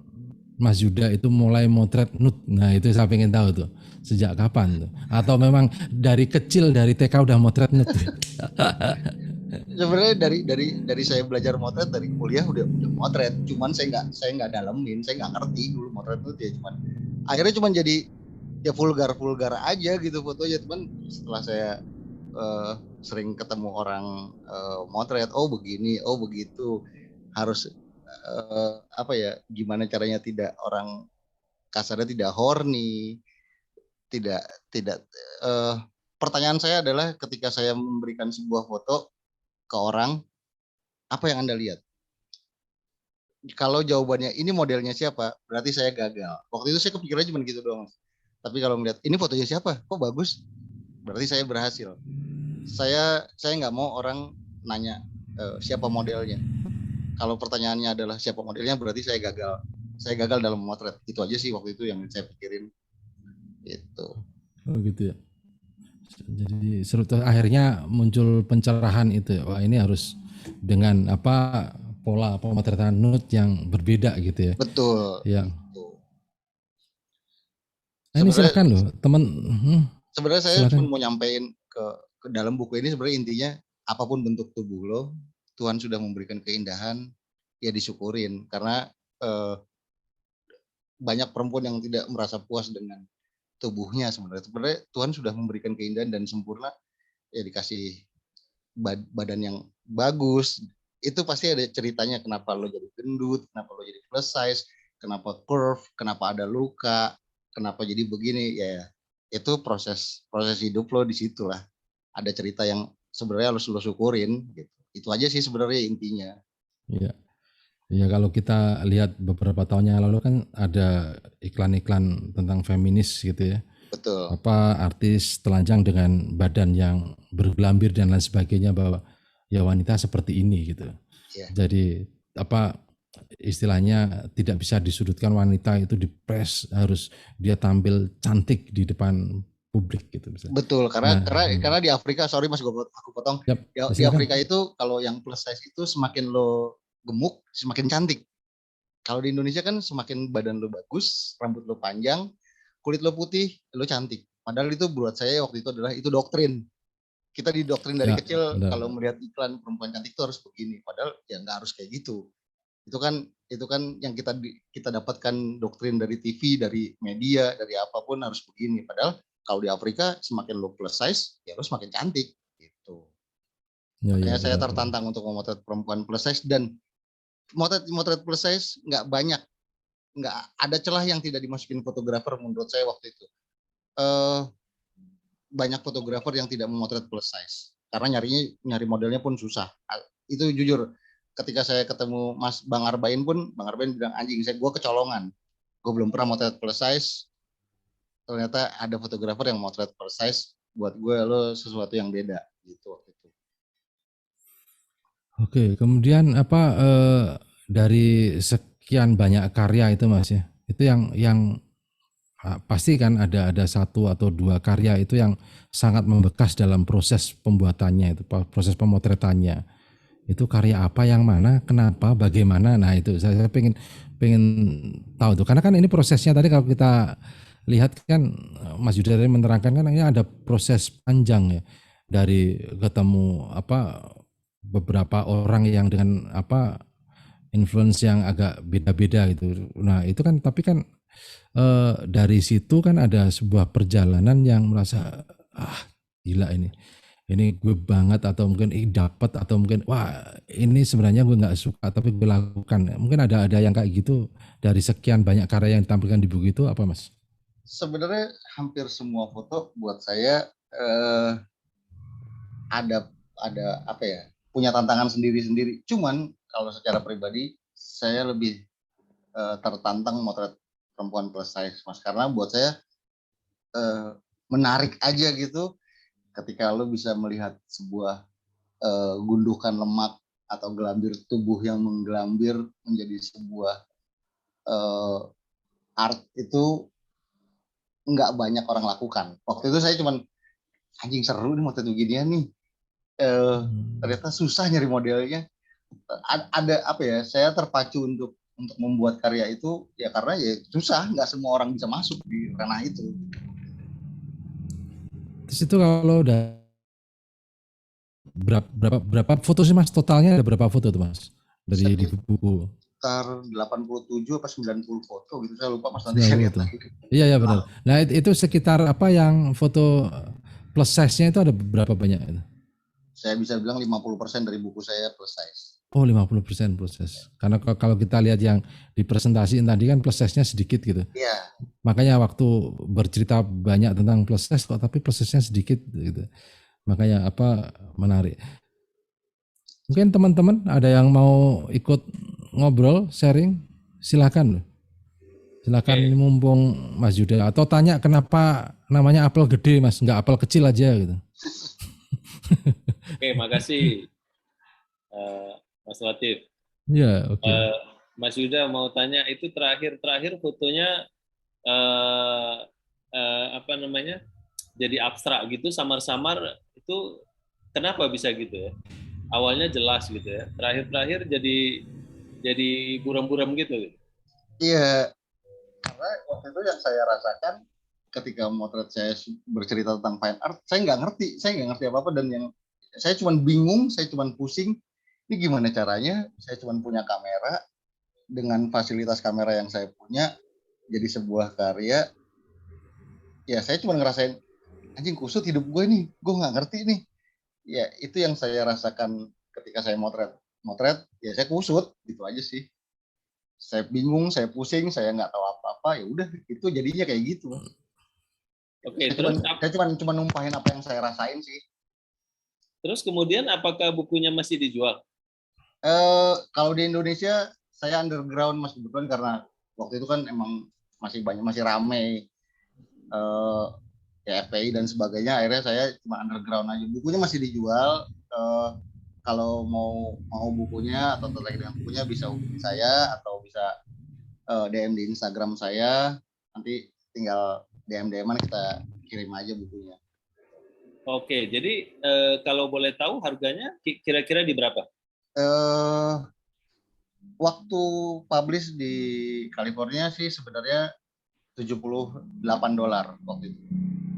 Mas Yuda itu mulai motret nude? Nah itu saya pengen tahu tuh. Sejak kapan tuh? Atau memang dari kecil dari TK udah motret nude?
Sebenarnya dari saya belajar motret dari kuliah udah motret, cuman saya nggak dalemin, saya nggak ngerti dulu motret nude ya, cuman akhirnya cuman jadi ya vulgar aja gitu fotonya. Cuman setelah saya sering ketemu orang motret, oh begini, oh begitu, harus gimana caranya tidak orang kasarnya tidak horny, tidak pertanyaan saya adalah ketika saya memberikan sebuah foto ke orang, apa yang Anda lihat? Kalau jawabannya ini modelnya siapa, berarti saya gagal. Waktu itu saya kepikirannya cuma gitu doang. Tapi kalau melihat ini fotonya siapa, kok bagus, berarti saya berhasil. Saya nggak mau orang nanya siapa modelnya. kalau pertanyaannya adalah siapa modelnya, berarti saya gagal dalam memotret. Itu aja sih waktu itu yang saya pikirin. Gitu.
Oh gitu ya. Jadi akhirnya muncul pencerahan itu. Wah, ini harus dengan pola pemotretan nude yang berbeda gitu ya.
Betul.
Ya.
Gitu.
Nah, ini silakan loh, teman.
Sebenarnya saya
silakan.
cuma mau nyampein ke dalam buku ini, sebenarnya intinya apapun bentuk tubuh lo, Tuhan sudah memberikan keindahan, ya disyukurin. Karena banyak perempuan yang tidak merasa puas dengan tubuhnya sebenarnya. Sebenarnya Tuhan sudah memberikan keindahan dan sempurna, ya dikasih badan yang bagus. Itu pasti ada ceritanya kenapa lo jadi gendut, kenapa lo jadi plus size, kenapa curve, kenapa ada luka, kenapa jadi begini. Ya itu proses hidup lo, di situlah ada cerita yang sebenarnya harus lo syukurin gitu. Itu aja sih sebenarnya intinya.
Iya. Ya kalau kita lihat beberapa tahun yang lalu kan ada iklan-iklan tentang feminis gitu ya.
Betul.
Artis telanjang dengan badan yang bergelambir dan lain sebagainya, bahwa ya wanita seperti ini gitu.
Yeah.
Jadi istilahnya tidak bisa disudutkan wanita itu dipres, harus dia tampil cantik di depan publik gitu.
Betul, karena di Afrika, sorry Mas, aku potong.
Yep,
di Afrika itu kalau yang plus size itu semakin lo gemuk semakin cantik. Kalau di Indonesia kan semakin badan lo bagus, rambut lo panjang, kulit lo putih, lo cantik. Padahal itu buat saya waktu itu adalah itu doktrin. Kita didoktrin dari kecil kalau melihat iklan perempuan cantik itu harus begini. Padahal ya nggak harus kayak gitu. Itu kan yang kita dapatkan doktrin dari TV, dari media, dari apapun harus begini. Padahal kalau di Afrika semakin lo plus size, ya lo semakin cantik gitu. Makanya saya tertantang untuk memotret perempuan plus size, dan motret plus size nggak banyak, nggak ada celah yang tidak dimasukin fotografer menurut saya waktu itu. Banyak fotografer yang tidak memotret plus size karena nyari modelnya pun susah. Itu jujur, ketika saya ketemu Mas Bang Arbain pun, Bang Arbain bilang, anjing gue kecolongan, gue belum pernah motret plus size. Ternyata ada fotografer yang motret plus size, buat gue lo sesuatu yang beda gitu waktu itu.
Oke, kemudian dari sekian banyak karya itu Mas ya, itu yang pasti kan ada satu atau dua karya itu yang sangat membekas dalam proses pembuatannya, itu proses pemotretannya. Itu karya apa, yang mana, kenapa, bagaimana? Nah itu saya pengen tahu tuh, karena kan ini prosesnya tadi kalau kita lihat kan Mas Yuda tadi menerangkan kan ini ada proses panjang ya, dari ketemu beberapa orang yang dengan influence yang agak beda-beda gitu. Nah itu kan, tapi kan dari situ kan ada sebuah perjalanan yang merasa gila ini gue banget, atau mungkin dapat, atau mungkin wah ini sebenarnya gue nggak suka tapi gue lakukan. Mungkin ada yang kayak gitu dari sekian banyak karya yang ditampilkan di buku itu, apa Mas?
Sebenarnya hampir semua foto buat saya ada punya tantangan sendiri-sendiri. Cuman kalau secara pribadi saya lebih tertantang motret perempuan plus size, Mas, karena buat saya menarik aja gitu ketika lo bisa melihat sebuah gundukan lemak atau gelambir tubuh yang menggelambir menjadi sebuah art. Itu nggak banyak orang lakukan. Waktu itu saya cuman anjing seru nih motret beginian nih. Ternyata susah nyari modelnya. Ada saya terpacu untuk membuat karya itu ya karena ya susah, nggak semua orang bisa masuk di ranah itu.
Terus itu kalau udah berapa foto sih Mas, totalnya ada berapa foto tuh Mas dari di buku?
Sekitar 87 apa 90 foto gitu, saya lupa Mas, nanti saya lihat lagi.
Iya benar. Nah itu sekitar yang foto plus size-nya itu ada berapa banyak itu?
Saya bisa bilang 50% dari buku saya plus size.
Oh 50% plus size. Karena kalau kita lihat yang dipresentasiin tadi kan plus size-nya sedikit gitu.
Iya.
Makanya waktu bercerita banyak tentang plus size kok, tapi plus size-nya sedikit gitu. Makanya menarik. Mungkin teman-teman ada yang mau ikut ngobrol, sharing, silakan loh. Silakan, ini mumpung Mas Yuda, atau tanya kenapa namanya apel gede Mas, nggak apel kecil aja gitu.
Oke, makasih Mas Latif.
Ya, oke.
Eh, Mas Yuda mau tanya, itu terakhir fotonya eh, apa namanya, jadi abstrak gitu, samar-samar, itu kenapa bisa gitu ya? Awalnya jelas gitu ya, terakhir-terakhir jadi buram-buram gitu.
Iya, karena waktu itu yang saya rasakan ketika motret saya bercerita tentang fine art, saya nggak ngerti apa-apa, dan yang saya cuma bingung, saya cuma pusing, ini gimana caranya, saya cuma punya kamera, dengan fasilitas kamera yang saya punya, jadi sebuah karya, ya saya cuma ngerasain, anjing kusut hidup gue nih, gue nggak ngerti nih. Ya itu yang saya rasakan ketika saya motret ya saya kusut gitu aja sih, saya bingung, saya pusing, saya nggak tahu apa-apa, ya udah itu jadinya kayak gitu.
Oke,
saya
terus
cuma numpahin apa yang saya rasain sih.
terus kemudian apakah bukunya masih dijual?
Kalau di Indonesia saya underground mas, kebetulan karena waktu itu kan emang masih rame, eh, ya FPI dan sebagainya, akhirnya saya cuma underground aja. Bukunya masih dijual. Kalau mau bukunya atau tertarik dengan bukunya bisa hubungi saya atau bisa DM di Instagram saya, nanti tinggal DM-an kita kirim aja bukunya.
Oke, jadi kalau boleh tahu harganya kira-kira di berapa?
Waktu publish di California sih sebenarnya $78 waktu itu.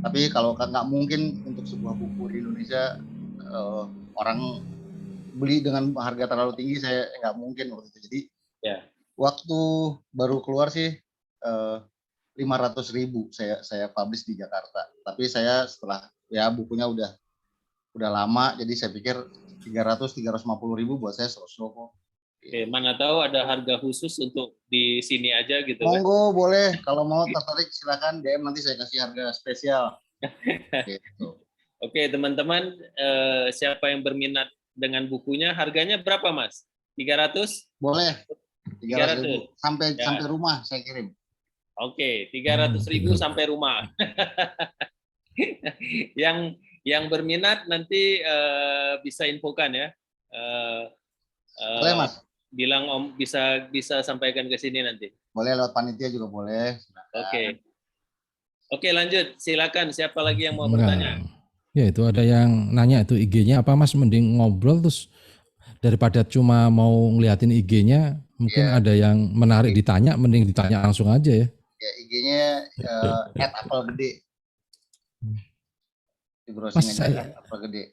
Tapi kalau nggak mungkin untuk sebuah buku di Indonesia orang beli dengan harga terlalu tinggi, saya nggak mungkin waktu itu. Jadi
Ya.
waktu baru keluar sih 500.000 saya publish di Jakarta. Tapi saya setelah ya bukunya udah lama, jadi saya pikir 350.000 buat saya so-so kok.
Oke, mana tahu ada harga khusus untuk di sini aja gitu kan?
Monggo boleh, kalau mau tertarik silakan DM, nanti saya kasih harga spesial. Gitu.
Oke, teman-teman, siapa yang berminat dengan bukunya, harganya berapa, Mas? 300?
Boleh, 300.000 sampai
Ya.
rumah saya kirim.
Oke, 300.000 sampai rumah. Yang berminat nanti bisa infokan ya.
Boleh Mas.
Bilang Om bisa sampaikan ke sini nanti.
Boleh lewat panitia juga boleh.
Oke. Oke, lanjut. Silakan, siapa lagi yang mau bertanya?
Ya itu ada yang nanya itu IG-nya apa Mas, mending ngobrol terus daripada cuma mau ngeliatin IG-nya, mungkin ada yang menarik ditanya, mending ditanya langsung aja ya.
Ya IG-nya @apelgede. Di browsing
Mas,
aja @apelgede.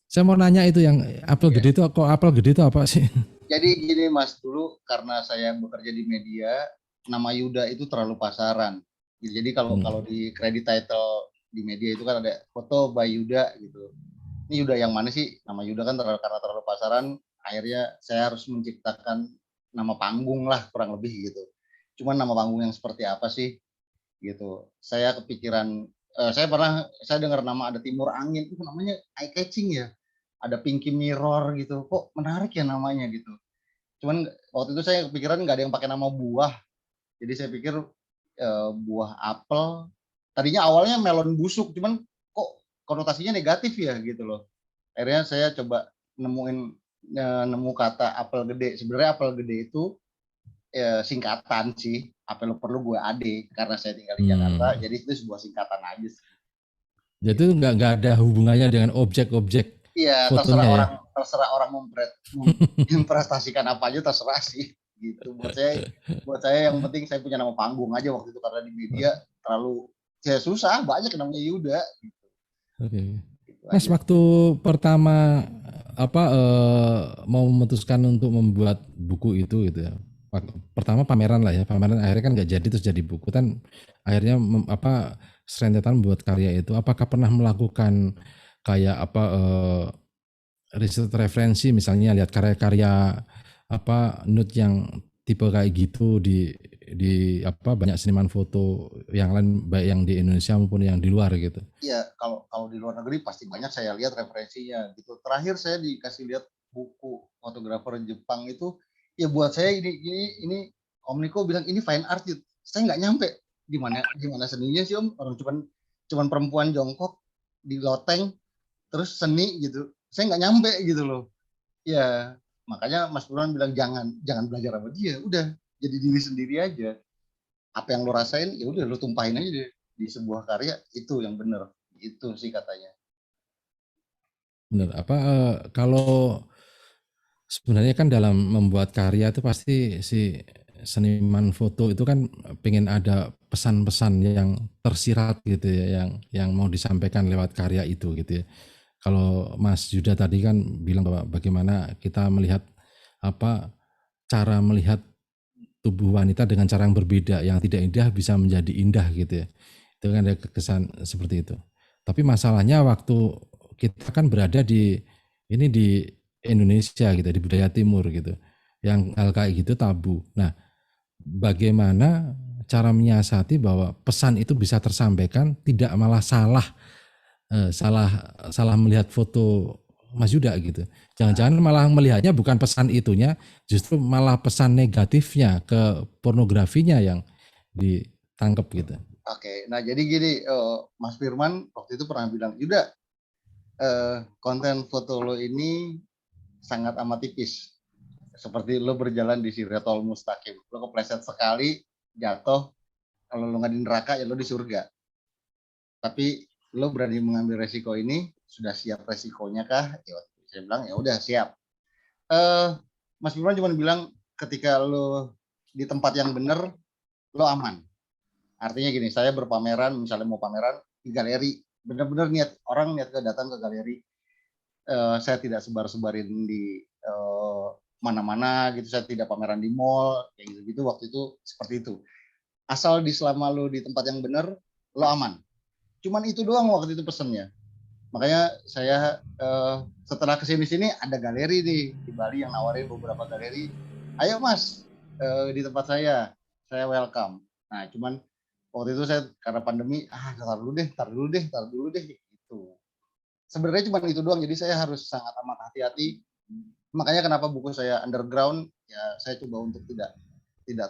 Saya mau nanya itu yang apel gede itu, kok apel gede itu apa sih?
Jadi gini Mas, dulu karena saya bekerja di media, nama Yuda itu terlalu pasaran. Jadi kalau di credit title di media itu kan ada foto by Yuda gitu. Ini Yuda yang mana sih? Nama Yuda kan karena terlalu pasaran, akhirnya saya harus menciptakan nama panggung lah kurang lebih gitu. Cuman nama panggung yang seperti apa sih? Gitu. Saya kepikiran, saya dengar nama ada Timur Angin, itu namanya eye catching ya. Ada Pinky Mirror gitu, kok menarik ya namanya gitu. Cuman waktu itu saya kepikiran nggak ada yang pakai nama buah, jadi saya pikir buah apel. Tadinya awalnya melon busuk, cuman kok konotasinya negatif ya gitu loh. Akhirnya saya coba nemu kata apel gede. Sebenarnya apel gede itu singkatan sih, apel perlu gue ade, karena saya tinggal di Jakarta, jadi itu sebuah singkatan aja sih.
Jadi itu nggak ada hubungannya dengan objek-objek.
Iya, terserah orang memprestasikan apa aja, terserah sih gitu. Buat saya yang penting saya punya nama panggung aja waktu itu, karena di media terlalu susah, banyak namanya Yuda gitu.
Oke. Mas, waktu pertama mau memutuskan untuk membuat buku itu gitu ya. Pertama pameran lah ya, pameran akhirnya kan nggak jadi terus jadi buku kan, akhirnya serentetan buat karya itu. Apakah pernah melakukan kayak riset referensi, misalnya lihat karya-karya nude yang tipe kayak gitu di banyak seniman foto yang lain, baik yang di Indonesia maupun yang di luar gitu.
Iya, kalau di luar negeri pasti banyak saya lihat referensinya gitu. Terakhir saya dikasih lihat buku fotografer Jepang itu, ya buat saya ini Om Niko bilang ini fine art gitu. Saya nggak nyampe gimana seninya sih Om, orang cuman perempuan jongkok di loteng terus seni gitu. Saya nggak nyampe gitu loh. Ya Makanya Mas Firman bilang jangan belajar sama dia, udah jadi diri sendiri aja. Apa yang lo rasain ya udah lo tumpahin aja di sebuah karya, itu yang bener. Itu sih katanya.
Benar. Kalau sebenarnya kan dalam membuat karya itu pasti si seniman foto itu kan pengen ada pesan-pesan yang tersirat gitu ya, yang mau disampaikan lewat karya itu gitu ya. Kalau Mas Yuda tadi kan bilang bahwa bagaimana kita melihat cara melihat tubuh wanita dengan cara yang berbeda, yang tidak indah bisa menjadi indah gitu ya. Itu kan ada kesan seperti itu. Tapi masalahnya waktu kita kan berada di Indonesia gitu, di budaya timur gitu. Yang hal kayak gitu tabu. Nah, bagaimana cara menyiasati bahwa pesan itu bisa tersampaikan, tidak malah salah melihat foto Mas Yuda gitu. Jangan-jangan malah melihatnya bukan pesan itunya, justru malah pesan negatifnya ke pornografinya yang ditangkap gitu.
Oke, nah jadi gini, Mas Firman waktu itu pernah bilang, Yuda, konten foto lo ini sangat amat tipis. Seperti lo berjalan di Siratal Mustaqim. Lo kepleset sekali, jatuh, kalau lo nggak di neraka ya lo di surga. Tapi lo berani mengambil resiko ini, sudah siap resikonya kah? Ya, saya bilang ya udah siap. Mas Firman cuma bilang ketika lo di tempat yang benar, lo aman. Artinya gini, saya berpameran, misalnya mau pameran di galeri, benar-benar orang niat datang ke galeri. Saya tidak sebar-sebarin di mana-mana gitu, saya tidak pameran di mall kayak gitu-gitu. Waktu itu seperti itu. Asal selama lo di tempat yang benar, lo aman. Cuman itu doang waktu itu pesennya. Makanya saya setelah kesini-sini ada galeri nih di Bali yang nawarin beberapa galeri. Ayo Mas, di tempat saya welcome. Nah cuman waktu itu saya karena pandemi, tar dulu deh gitu. Sebenarnya cuma itu doang, jadi saya harus sangat amat hati-hati. Makanya kenapa buku saya underground, ya saya coba untuk tidak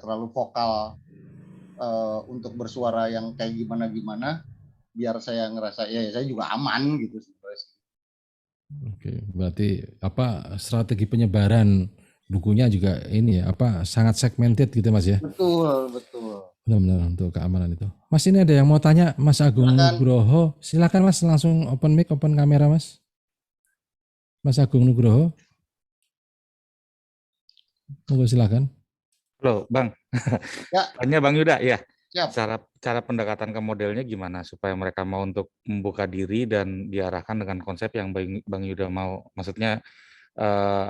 terlalu vokal untuk bersuara yang kayak gimana, biar saya ngerasa ya saya juga aman gitu sebenarnya.
Oke, berarti strategi penyebaran bukunya juga ini ya, sangat segmented gitu Mas ya.
Betul.
Benar-benar untuk keamanan itu. Mas, ini ada yang mau tanya, Mas Agung Nugroho. Silakan Mas, langsung open mic, open kamera Mas. Mas Agung Nugroho. Monggo silakan.
Halo, Bang.
Ya.
Tanya Bang Yuda, ya.
Siap.
Cara pendekatan ke modelnya gimana supaya mereka mau untuk membuka diri dan diarahkan dengan konsep yang Bang Yuda mau? Maksudnya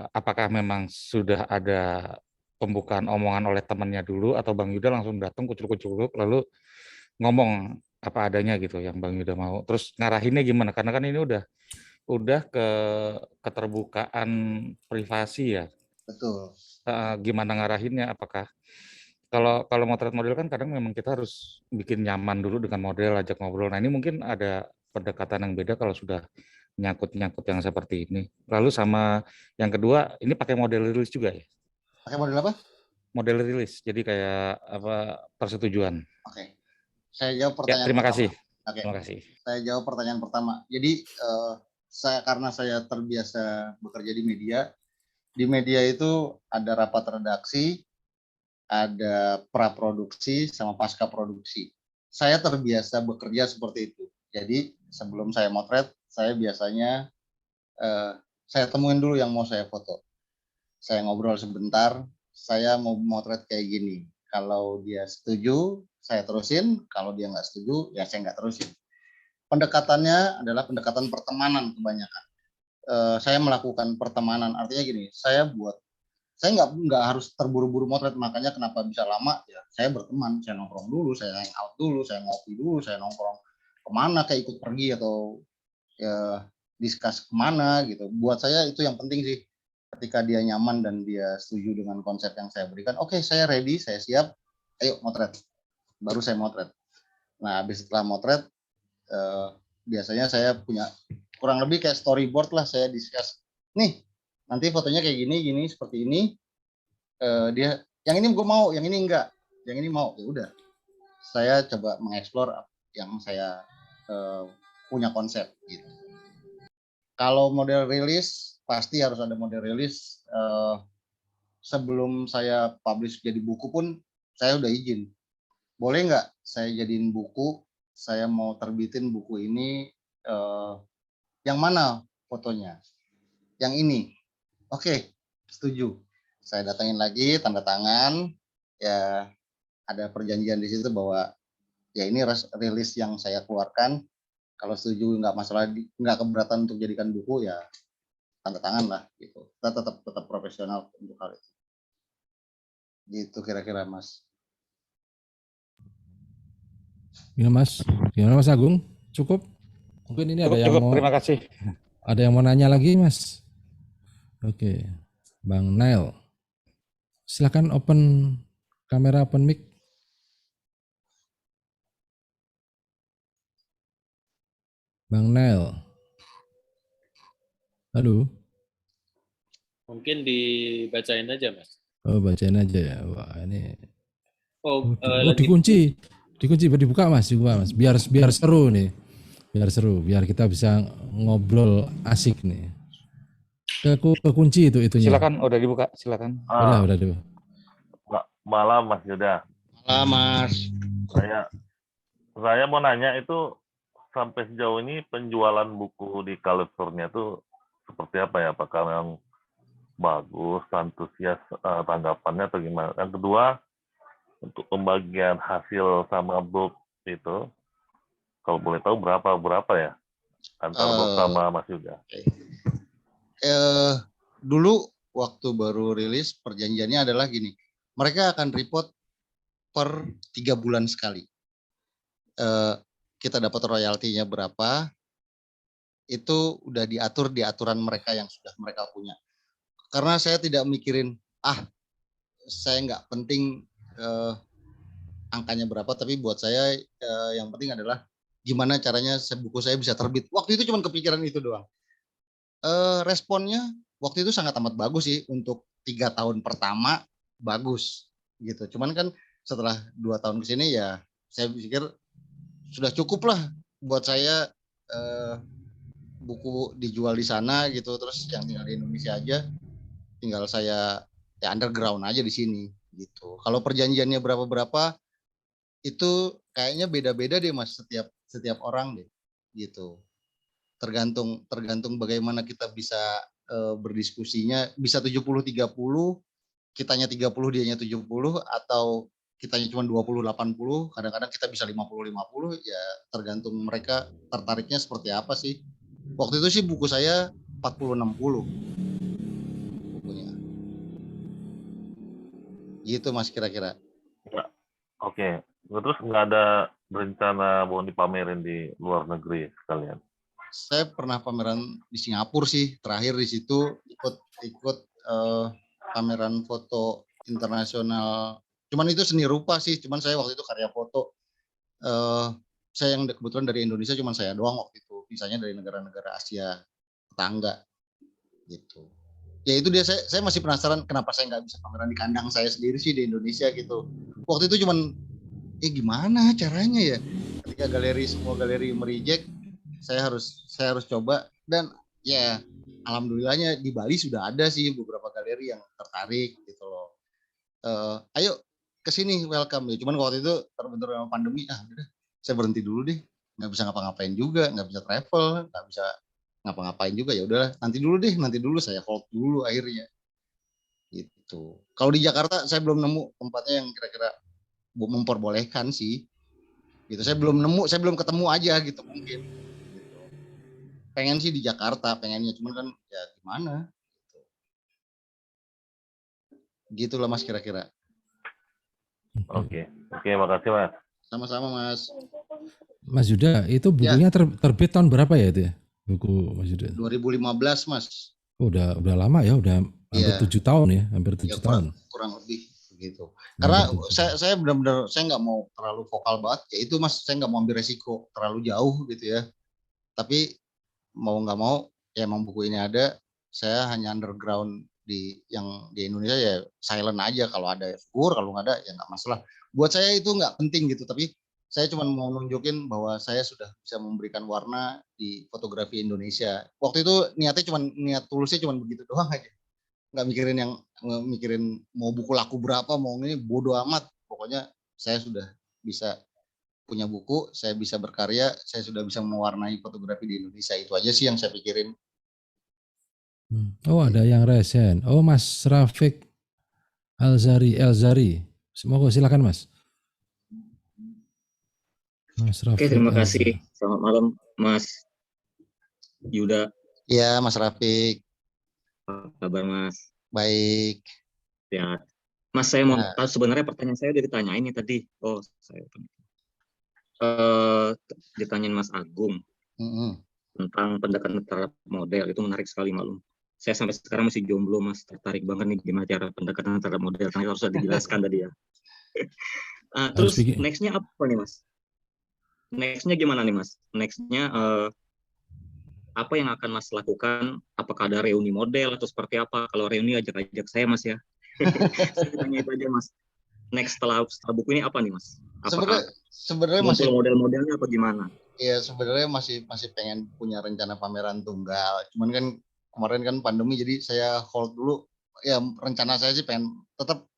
apakah memang sudah ada pembukaan omongan oleh temannya dulu atau Bang Yuda langsung datang kucuk-kucuk lalu ngomong apa adanya gitu yang Bang Yuda mau. Terus ngarahinnya gimana? Karena kan ini udah ke keterbukaan privasi ya.
Betul.
Gimana ngarahinnya? Apakah kalau motret model kan kadang memang kita harus bikin nyaman dulu dengan model, ajak ngobrol. Nah ini mungkin ada pendekatan yang beda kalau sudah nyangkut-nyangkut yang seperti ini. Lalu sama yang kedua, ini pakai model rilis juga ya?
Pakai model apa?
Model rilis, jadi kayak persetujuan.
Oke. Saya jawab pertanyaan
terima
pertama.
kasih.
Oke.
Terima kasih.
Saya jawab pertanyaan pertama. Jadi karena saya terbiasa bekerja di media itu ada rapat redaksi, ada praproduksi sama pasca produksi. Saya terbiasa bekerja seperti itu. Jadi sebelum saya motret, saya biasanya saya temuin dulu yang mau saya foto. Saya ngobrol sebentar, saya mau motret kayak gini. Kalau dia setuju, saya terusin. Kalau dia nggak setuju, ya saya nggak terusin. Pendekatannya adalah pendekatan pertemanan kebanyakan. Saya melakukan pertemanan, artinya gini, saya nggak harus terburu-buru motret, makanya kenapa bisa lama ya, saya berteman, saya nongkrong dulu, saya hangout dulu, saya ngopi dulu, saya nongkrong kemana, kayak ikut pergi atau ya discuss kemana gitu. Buat saya itu yang penting sih, ketika dia nyaman dan dia setuju dengan konsep yang saya berikan, oke, saya ready, saya siap, ayo motret, baru saya motret. Nah habis setelah motret biasanya saya punya kurang lebih kayak storyboard lah, saya discuss nih nanti fotonya kayak gini seperti ini, dia yang ini gue mau, yang ini enggak, yang ini mau, ya udah saya coba mengeksplor yang saya punya konsep gitu. Kalau model rilis pasti harus ada model rilis. Sebelum saya publish jadi buku pun saya udah izin. Boleh nggak saya jadiin buku, saya mau terbitin buku ini, yang mana fotonya? Yang ini. Oke, setuju. Saya datangin lagi, tanda tangan, ya ada perjanjian di situ bahwa ya ini rilis yang saya keluarkan. Kalau setuju nggak masalah, nggak keberatan untuk jadikan buku, ya tanda tangan lah gitu. Kita tetap profesional untuk hal itu. Gitu kira-kira Mas.
Gimana Mas Agung? Cukup? Mungkin ini ada yang
Cukup,
mau,
terima kasih.
ada yang mau nanya lagi Mas? Oke, Bang Nail. Silakan open kamera, open mic. Bang Nail. Halo.
Mungkin dibacain aja, Mas.
Oh, bacain aja ya. Wah, ini.
Oh,
Oh, dikunci. Dikunci, dibuka Mas, Biar seru nih. Biar seru, biar kita bisa ngobrol asik nih. Kekunci itunya.
Silakan, udah dibuka, silakan.
Udah dulu.
Malam Mas Yuda.
Malam Mas.
Saya mau nanya itu sampai sejauh ini penjualan buku di California itu seperti apa ya? Apakah memang bagus, antusias tanggapannya atau gimana? Yang kedua, untuk pembagian hasil sama book itu, kalau boleh tahu berapa ya antara book sama Mas Yuda?
Dulu waktu baru rilis perjanjiannya adalah gini, mereka akan report per 3 bulan sekali. Kita dapat royaltinya berapa, itu udah diatur di aturan mereka yang sudah mereka punya. Karena saya tidak mikirin, saya nggak penting angkanya berapa, tapi buat saya yang penting adalah gimana caranya buku saya bisa terbit. Waktu itu cuma kepikiran itu doang. Responnya waktu itu sangat amat bagus sih, untuk 3 tahun pertama bagus gitu. Cuman kan setelah 2 tahun kesini ya saya pikir sudah cukup lah buat saya, buku dijual di sana gitu, terus yang tinggal di Indonesia aja tinggal saya ya underground aja di sini gitu. Kalau perjanjiannya berapa itu kayaknya beda-beda deh Mas, setiap orang deh gitu. Tergantung bagaimana kita bisa berdiskusinya, bisa 70-30, kitanya 30 dianya 70, atau kitanya cuma 20-80, kadang-kadang kita bisa 50-50, ya tergantung mereka tertariknya seperti apa sih. Waktu itu sih buku saya 40-60 bukunya. Gitu Mas kira-kira.
Oke. Terus nggak ada rencana mau dipamerin di luar negeri sekalian?
Saya pernah pameran di Singapura sih, terakhir di situ ikut pameran foto internasional. Cuman itu seni rupa sih, cuman saya waktu itu karya foto. Saya yang kebetulan dari Indonesia cuman saya doang waktu itu, sisanya dari negara-negara Asia tetangga gitu. Ya itu dia, saya masih penasaran kenapa saya nggak bisa pameran di kandang saya sendiri sih di Indonesia gitu. Waktu itu cuman gimana caranya ya, ketika semua galeri mereject, saya harus coba, dan ya alhamdulillahnya di Bali sudah ada sih beberapa galeri yang tertarik gitu loh. Ayo ke sini, welcome ya. Cuman waktu itu terbentur sama pandemi, udah saya berhenti dulu deh, nggak bisa ngapa-ngapain juga, nggak bisa travel, nggak bisa ngapa-ngapain juga, ya udahlah nanti dulu saya hold dulu akhirnya gitu. Kalau di Jakarta saya belum nemu tempatnya yang kira-kira memperbolehkan sih gitu. Saya belum ketemu aja gitu mungkin gitu. Pengen sih di Jakarta pengennya, cuman kan ya gimana gitu lah Mas kira-kira.
Oke, makasih Mas.
Sama-sama Mas.
Mas Yuda, itu bukunya terbit tahun berapa ya itu ya? Buku Mas Yuda.
2015 Mas.
Udah lama ya, udah hampir 7 tahun ya, hampir 7 tahun.
Kurang lebih begitu. Karena saya benar-benar saya nggak mau terlalu vokal banget, ya itu Mas, saya nggak mau ambil resiko terlalu jauh gitu ya. Tapi mau nggak mau ya emang buku ini ada, saya hanya underground di Indonesia ya silent aja, kalau ada syukur, kalau nggak ada ya nggak masalah. Buat saya itu nggak penting gitu, tapi Saya cuma mau nunjukin bahwa saya sudah bisa memberikan warna di fotografi Indonesia. Waktu itu niat tulisnya cuma begitu doang aja. Nggak mikirin mau buku laku berapa, mau ini bodo amat. Pokoknya saya sudah bisa punya buku, saya bisa berkarya, saya sudah bisa mewarnai fotografi di Indonesia. Itu aja sih yang saya pikirin.
Oh, ada yang resen. Oh, Mas Rafiq Elzari. Semoga silakan Mas. Mas Rafiq.
Oke, terima kasih. Selamat malam, Mas Yuda.
Ya, Mas Rafiq.
Apa kabar, Mas?
Baik.
Ya, Mas, saya mau tahu, sebenarnya pertanyaan saya udah ditanyain nih tadi. Oh, saya ditanyain Mas Agung tentang pendekatan terhadap model. Itu menarik sekali, maklum. Saya sampai sekarang masih jomblo, Mas. Tertarik banget nih gimana cara pendekatan terhadap model. Karena harus dijelaskan tadi ya. Terus next-nya apa nih, Mas? Next-nya gimana nih, Mas? Next-nya apa yang akan Mas lakukan? Apakah ada reuni model atau seperti apa? Kalau reuni ajak-ajak saya, Mas ya. Saya tanya itu aja, Mas. Next setelah buku ini apa nih, Mas?
Sebenarnya
masih model-modelnya apa gimana?
Iya, sebenarnya masih pengen punya rencana pameran tunggal. Cuman kan kemarin kan pandemi, jadi saya hold dulu. Ya, rencana saya sih pengen tetap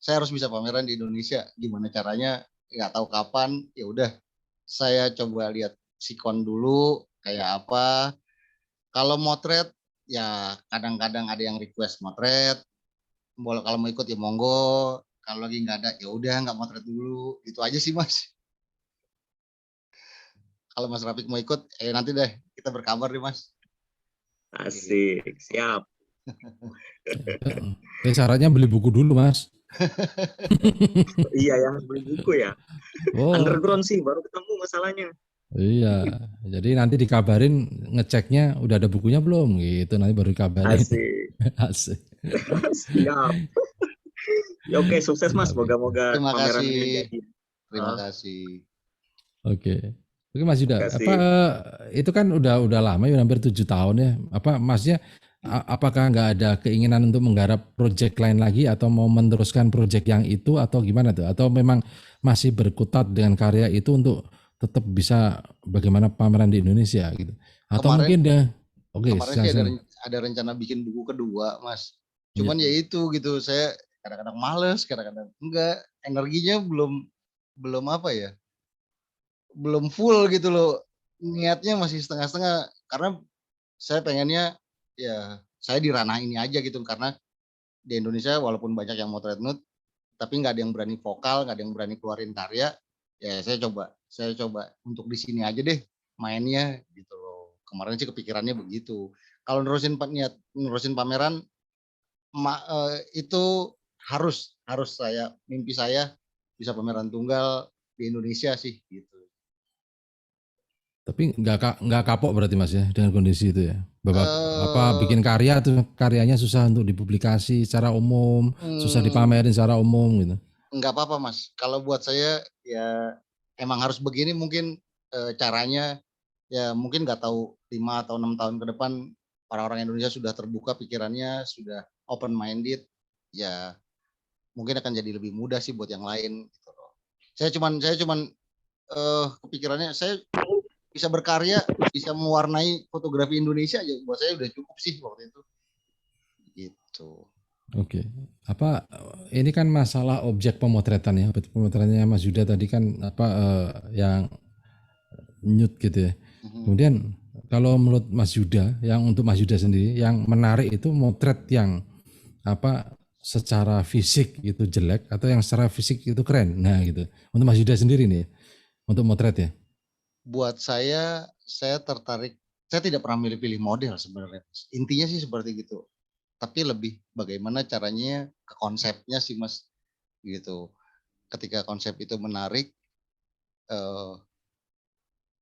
saya harus bisa pameran di Indonesia. Gimana caranya? Nggak tahu kapan. Ya udah, saya coba lihat sikon dulu kayak apa. Kalau motret ya kadang-kadang ada yang request motret. Kalau mau ikut ya monggo. Kalau lagi nggak ada ya udah nggak motret dulu. Itu aja sih, Mas. Kalau Mas Rafiq mau ikut, nanti deh kita berkabar nih, Mas.
Asik, siap.
Syaratnya beli buku dulu, Mas.
Iya ya, beli buku ya. Underground sih, baru ketemu masalahnya.
Iya, jadi nanti dikabarin ngeceknya udah ada bukunya belum gitu, nanti baru dikabarin.
Asik.
Asik.
Siap. Ya oke, sukses Mas, moga-moga pameran ini jadi.
Terima kasih.
Oke, Mas Yuda, itu kan udah lama ya, hampir 7 tahun ya. Masnya apakah nggak ada keinginan untuk menggarap proyek lain lagi atau mau meneruskan proyek yang itu atau gimana tuh? Atau memang masih berkutat dengan karya itu untuk tetap bisa bagaimana pameran di Indonesia gitu? Atau mungkin
kemarin sih ada rencana bikin buku kedua, Mas. Cuman ya itu gitu, saya kadang-kadang males, kadang-kadang enggak, energinya belum apa ya? Belum full gitu loh. Niatnya masih setengah-setengah karena saya pengennya ya saya di ranah ini aja gitu, karena di Indonesia walaupun banyak yang motret nude tapi nggak ada yang berani vokal, nggak ada yang berani keluarin karya. Ya saya coba untuk di sini aja deh mainnya gitu loh. Kemarin sih kepikirannya begitu. Kalau nerusin pameran itu harus mimpi saya bisa pameran tunggal di Indonesia sih gitu.
Tapi nggak kapok berarti Mas ya dengan kondisi itu ya? Bikin karya tuh karyanya susah untuk dipublikasi secara umum, susah dipamerin secara umum gitu.
Nggak apa-apa Mas. Kalau buat saya ya emang harus begini mungkin caranya ya mungkin nggak tahu 5 atau 6 tahun ke depan orang-orang Indonesia sudah terbuka pikirannya, sudah open minded, ya mungkin akan jadi lebih mudah sih buat yang lain. Gitu loh. Saya cuman kepikirannya saya bisa berkarya, bisa mewarnai fotografi Indonesia aja buat saya udah cukup sih waktu itu. Gitu.
Oke. Ini kan masalah objek pemotretan ya. Pemotretannya Mas Yuda tadi kan yang nude gitu ya. Kemudian kalau menurut Mas Yuda, yang untuk Mas Yuda sendiri yang menarik itu motret yang secara fisik itu jelek atau yang secara fisik itu keren. Nah, gitu. Untuk Mas Yuda sendiri nih untuk motret ya.
Buat saya tertarik, saya tidak pernah pilih model sebenarnya. Intinya sih seperti gitu. Tapi lebih bagaimana caranya ke konsepnya sih Mas, gitu. Ketika konsep itu menarik,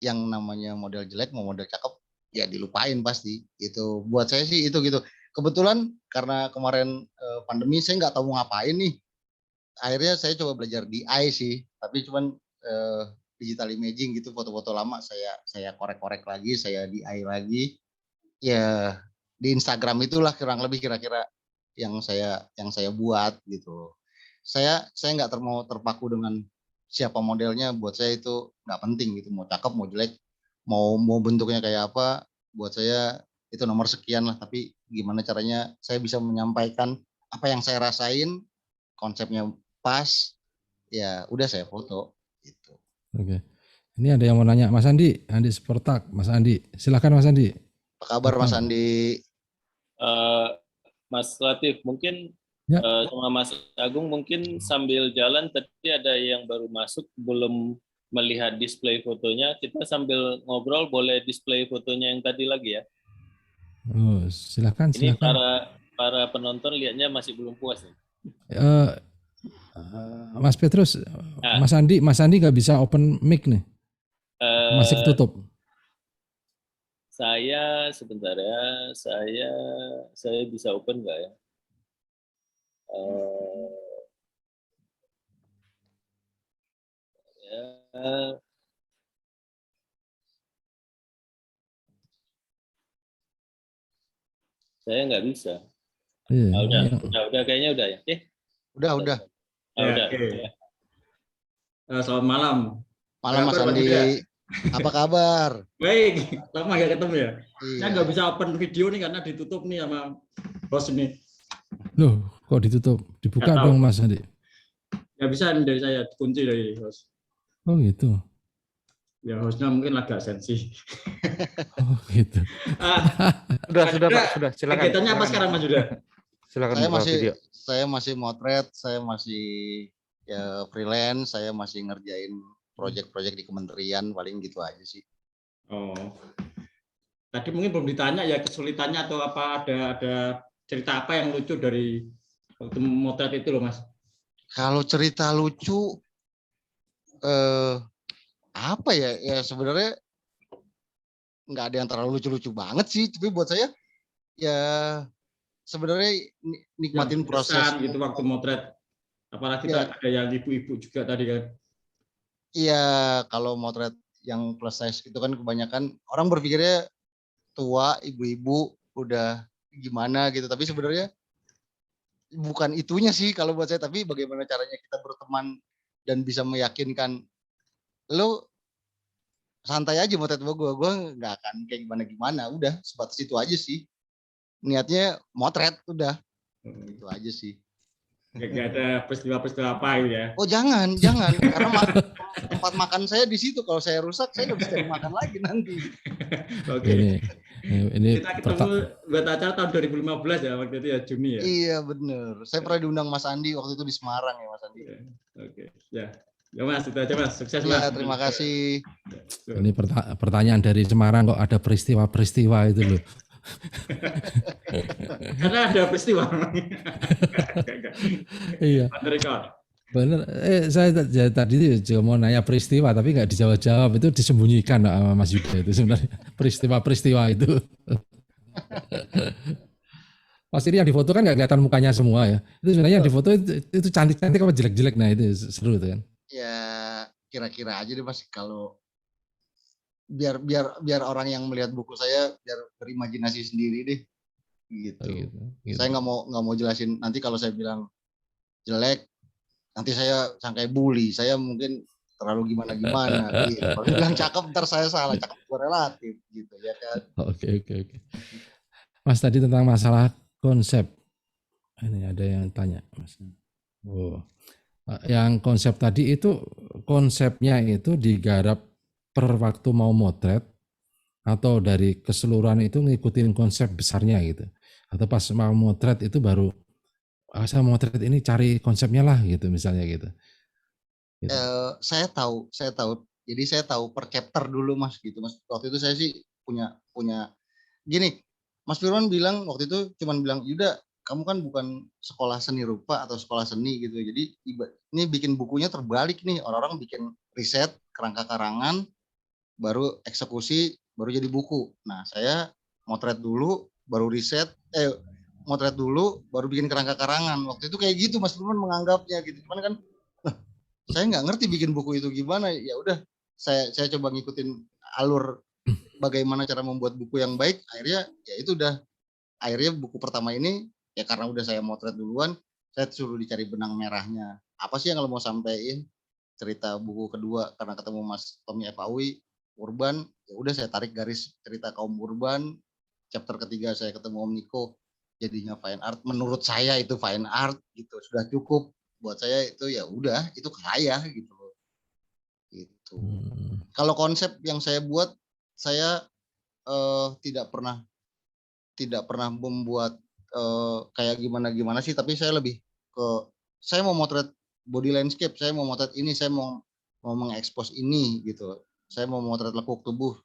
yang namanya model jelek mau model cakep, ya dilupain pasti. Gitu. Buat saya sih itu gitu. Kebetulan karena kemarin pandemi saya nggak tahu mau ngapain nih. Akhirnya saya coba belajar DI sih, tapi cuman digital imaging gitu, foto-foto lama saya korek-korek lagi, saya DI lagi. Ya di Instagram itulah kurang lebih kira-kira yang saya buat gitu. Saya nggak mau terpaku dengan siapa modelnya buat saya itu nggak penting gitu, mau cakep mau jelek, mau bentuknya kayak apa, buat saya itu nomor sekian lah, tapi gimana caranya saya bisa menyampaikan apa yang saya rasain, konsepnya pas, ya udah saya foto gitu.
Oke. Ini ada yang mau nanya, Mas Andi Sportak, Mas Andi. Silakan Mas Andi.
Apa kabar Mas Andi?
Mas Latif, mungkin
Ya.
sama Mas Agung mungkin sambil jalan tadi ada yang baru masuk belum melihat display fotonya, kita sambil ngobrol boleh display fotonya yang tadi lagi ya.
Oh, silakan.
Ini para penonton lihatnya masih belum puas nih.
Mas Petrus, Mas Andi nggak bisa open mic nih, masih ketutup.
Saya sebentar ya, saya bisa open nggak ya? Saya nggak bisa.
Iya,
udah kayaknya udah ya.
Udah.
Udah.
Okay. Selamat malam.
Malam Mas Andi. Apa kabar?
Baik, lama gak ketemu ya.
Iya.
Saya nggak bisa open video nih karena ditutup nih sama bos ini.
Loh, kok ditutup? Dibuka dong Mas Andi.
Nggak bisa dari saya, kunci dari host.
Oh gitu.
Ya hostnya mungkin agak sensi.
Oh gitu.
Sudah Pak, sudah. Silakan.
Kegiatannya apa sekarang Mas Yuda?
Silakan.
Saya masih motret, saya masih ya freelance, saya masih ngerjain proyek-proyek di kementerian, paling gitu aja sih.
Oh. Tadi mungkin belum ditanya ya kesulitannya atau apa, ada cerita apa yang lucu dari waktu motret itu loh Mas?
Kalau cerita lucu apa ya? Ya sebenarnya nggak ada yang terlalu lucu-lucu banget sih, tapi buat saya ya sebenarnya nikmatin proses
gitu waktu motret. Apalagi ada yang ibu-ibu juga tadi kan.
Iya, kalau motret yang plus size itu kan kebanyakan orang berpikirnya tua, ibu-ibu udah gimana gitu, tapi sebenarnya bukan itunya sih kalau buat saya, tapi bagaimana caranya kita berteman dan bisa meyakinkan lo santai aja motret sama gue nggak akan kayak gimana, udah sebatas itu aja sih. Niatnya motret udah. Itu aja sih.
Gak ada peristiwa-peristiwa apa gitu ya.
Oh jangan karena tempat makan saya di situ, kalau saya rusak saya nggak bisa cari makan lagi nanti.
Oke.
Ini
kita ketemu buat acara tahun 2015 ya waktu itu ya, Juni ya.
Iya bener. Saya pernah diundang Mas Andi waktu itu di Semarang ya Mas Andi.
Oke. Ya Mas, itu aja Mas. Sukses
ya,
Mas.
Terima kasih.
Ini pertanyaan dari Semarang kok ada peristiwa-peristiwa itu loh.
Karena ada peristiwa.
Iya. Bener. Saya tadi juga mau nanya peristiwa tapi nggak dijawab-jawab, itu disembunyikan sama Mas Yuda itu sebenarnya peristiwa-peristiwa itu. Pas ini yang difoto kan nggak kelihatan mukanya semua ya. Itu sebenarnya yang difoto itu cantik-cantik apa jelek-jelek, nah itu seru itu kan. Ya kira-kira aja deh Mas, kalau biar orang yang melihat buku saya biar berimajinasi sendiri deh gitu. Saya nggak mau jelasin, nanti kalau saya bilang jelek nanti saya sangkai bully, saya mungkin terlalu gimana gitu. Kalau bilang cakep ntar saya salah, cakep itu relatif gitu ya kan. Oke. Mas tadi tentang masalah konsep, ini ada yang tanya Mas. Yang konsep tadi itu konsepnya itu digarap per waktu mau motret atau dari keseluruhan itu ngikutin konsep besarnya gitu, atau pas mau motret itu baru saya motret ini cari konsepnya lah gitu misalnya gitu. Saya tahu jadi saya tahu per chapter dulu Mas gitu Mas. Waktu itu saya sih punya gini, Mas Firman bilang waktu itu cuman bilang, Yuda kamu kan bukan sekolah seni rupa atau sekolah seni gitu, jadi ini bikin bukunya terbalik nih, orang-orang bikin riset kerangka karangan baru eksekusi, baru jadi buku. Nah, saya motret dulu, baru riset, motret dulu, baru bikin kerangka karangan. Waktu itu kayak gitu, Mas Firman menganggapnya gitu. Cuman kan, saya nggak ngerti bikin buku itu gimana. Ya udah, saya coba ngikutin alur bagaimana cara membuat buku yang baik. Akhirnya, ya itu udah. Akhirnya buku pertama ini, ya karena udah saya motret duluan, saya suruh dicari benang merahnya. Apa sih yang kalau mau sampaikan?
cerita buku kedua karena ketemu Mas Tommy F. Awi, urban, ya udah saya tarik garis cerita kaum urban. Chapter ketiga saya ketemu Om Niko, jadinya fine art. Menurut saya itu fine art gitu, sudah cukup buat saya itu, ya udah itu kaya gitu loh. Gitu. Kalau konsep yang saya buat, saya tidak pernah membuat kayak gimana sih, tapi saya lebih ke, saya mau motret body landscape, saya mau motret ini, saya mau mengekspos ini gitu. Saya mau motret lekuk tubuh,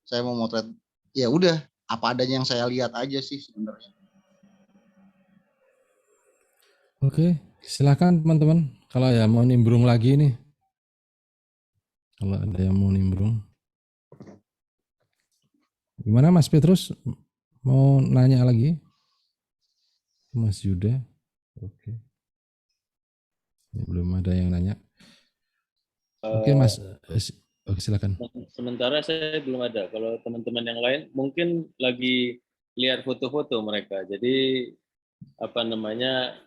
saya mau motret, ya udah apa adanya yang saya lihat aja sih sebenarnya.
Oke, silakan teman-teman. Kalau ya mau nimbrung lagi nih. Kalau ada yang mau nimbrung. Gimana Mas Petrus? Mau nanya lagi? Mas Yuda? Oke. Belum ada yang nanya. Oke Mas, oke silakan.
Sementara saya belum ada. Kalau teman-teman yang lain mungkin lagi lihat foto-foto mereka. Jadi apa namanya,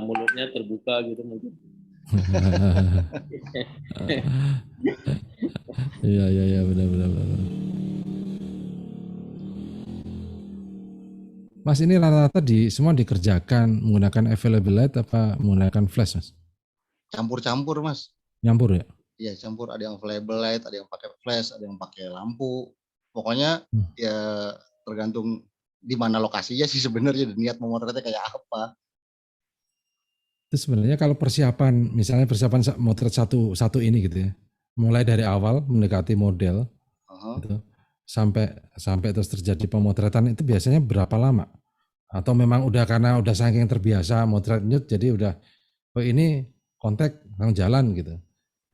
mulutnya terbuka gitu mungkin.
Iya benar. Mas, ini rata-rata semua dikerjakan menggunakan available light apa menggunakan flash, Mas?
Campur-campur, Mas.
Nyampur ya?
Iya, campur. Ada yang available light, ada yang pakai flash, ada yang pakai lampu. Pokoknya ya tergantung di mana lokasinya sih sebenarnya, dan niat memotretnya kayak apa.
Itu sebenarnya kalau persiapan, misalnya persiapan motret satu ini gitu ya, mulai dari awal mendekati model, gitu, sampai terus terjadi pemotretan, itu biasanya berapa lama? Atau memang udah karena udah saking terbiasa motret nude, jadi udah, oh ini kontak langsung jalan gitu?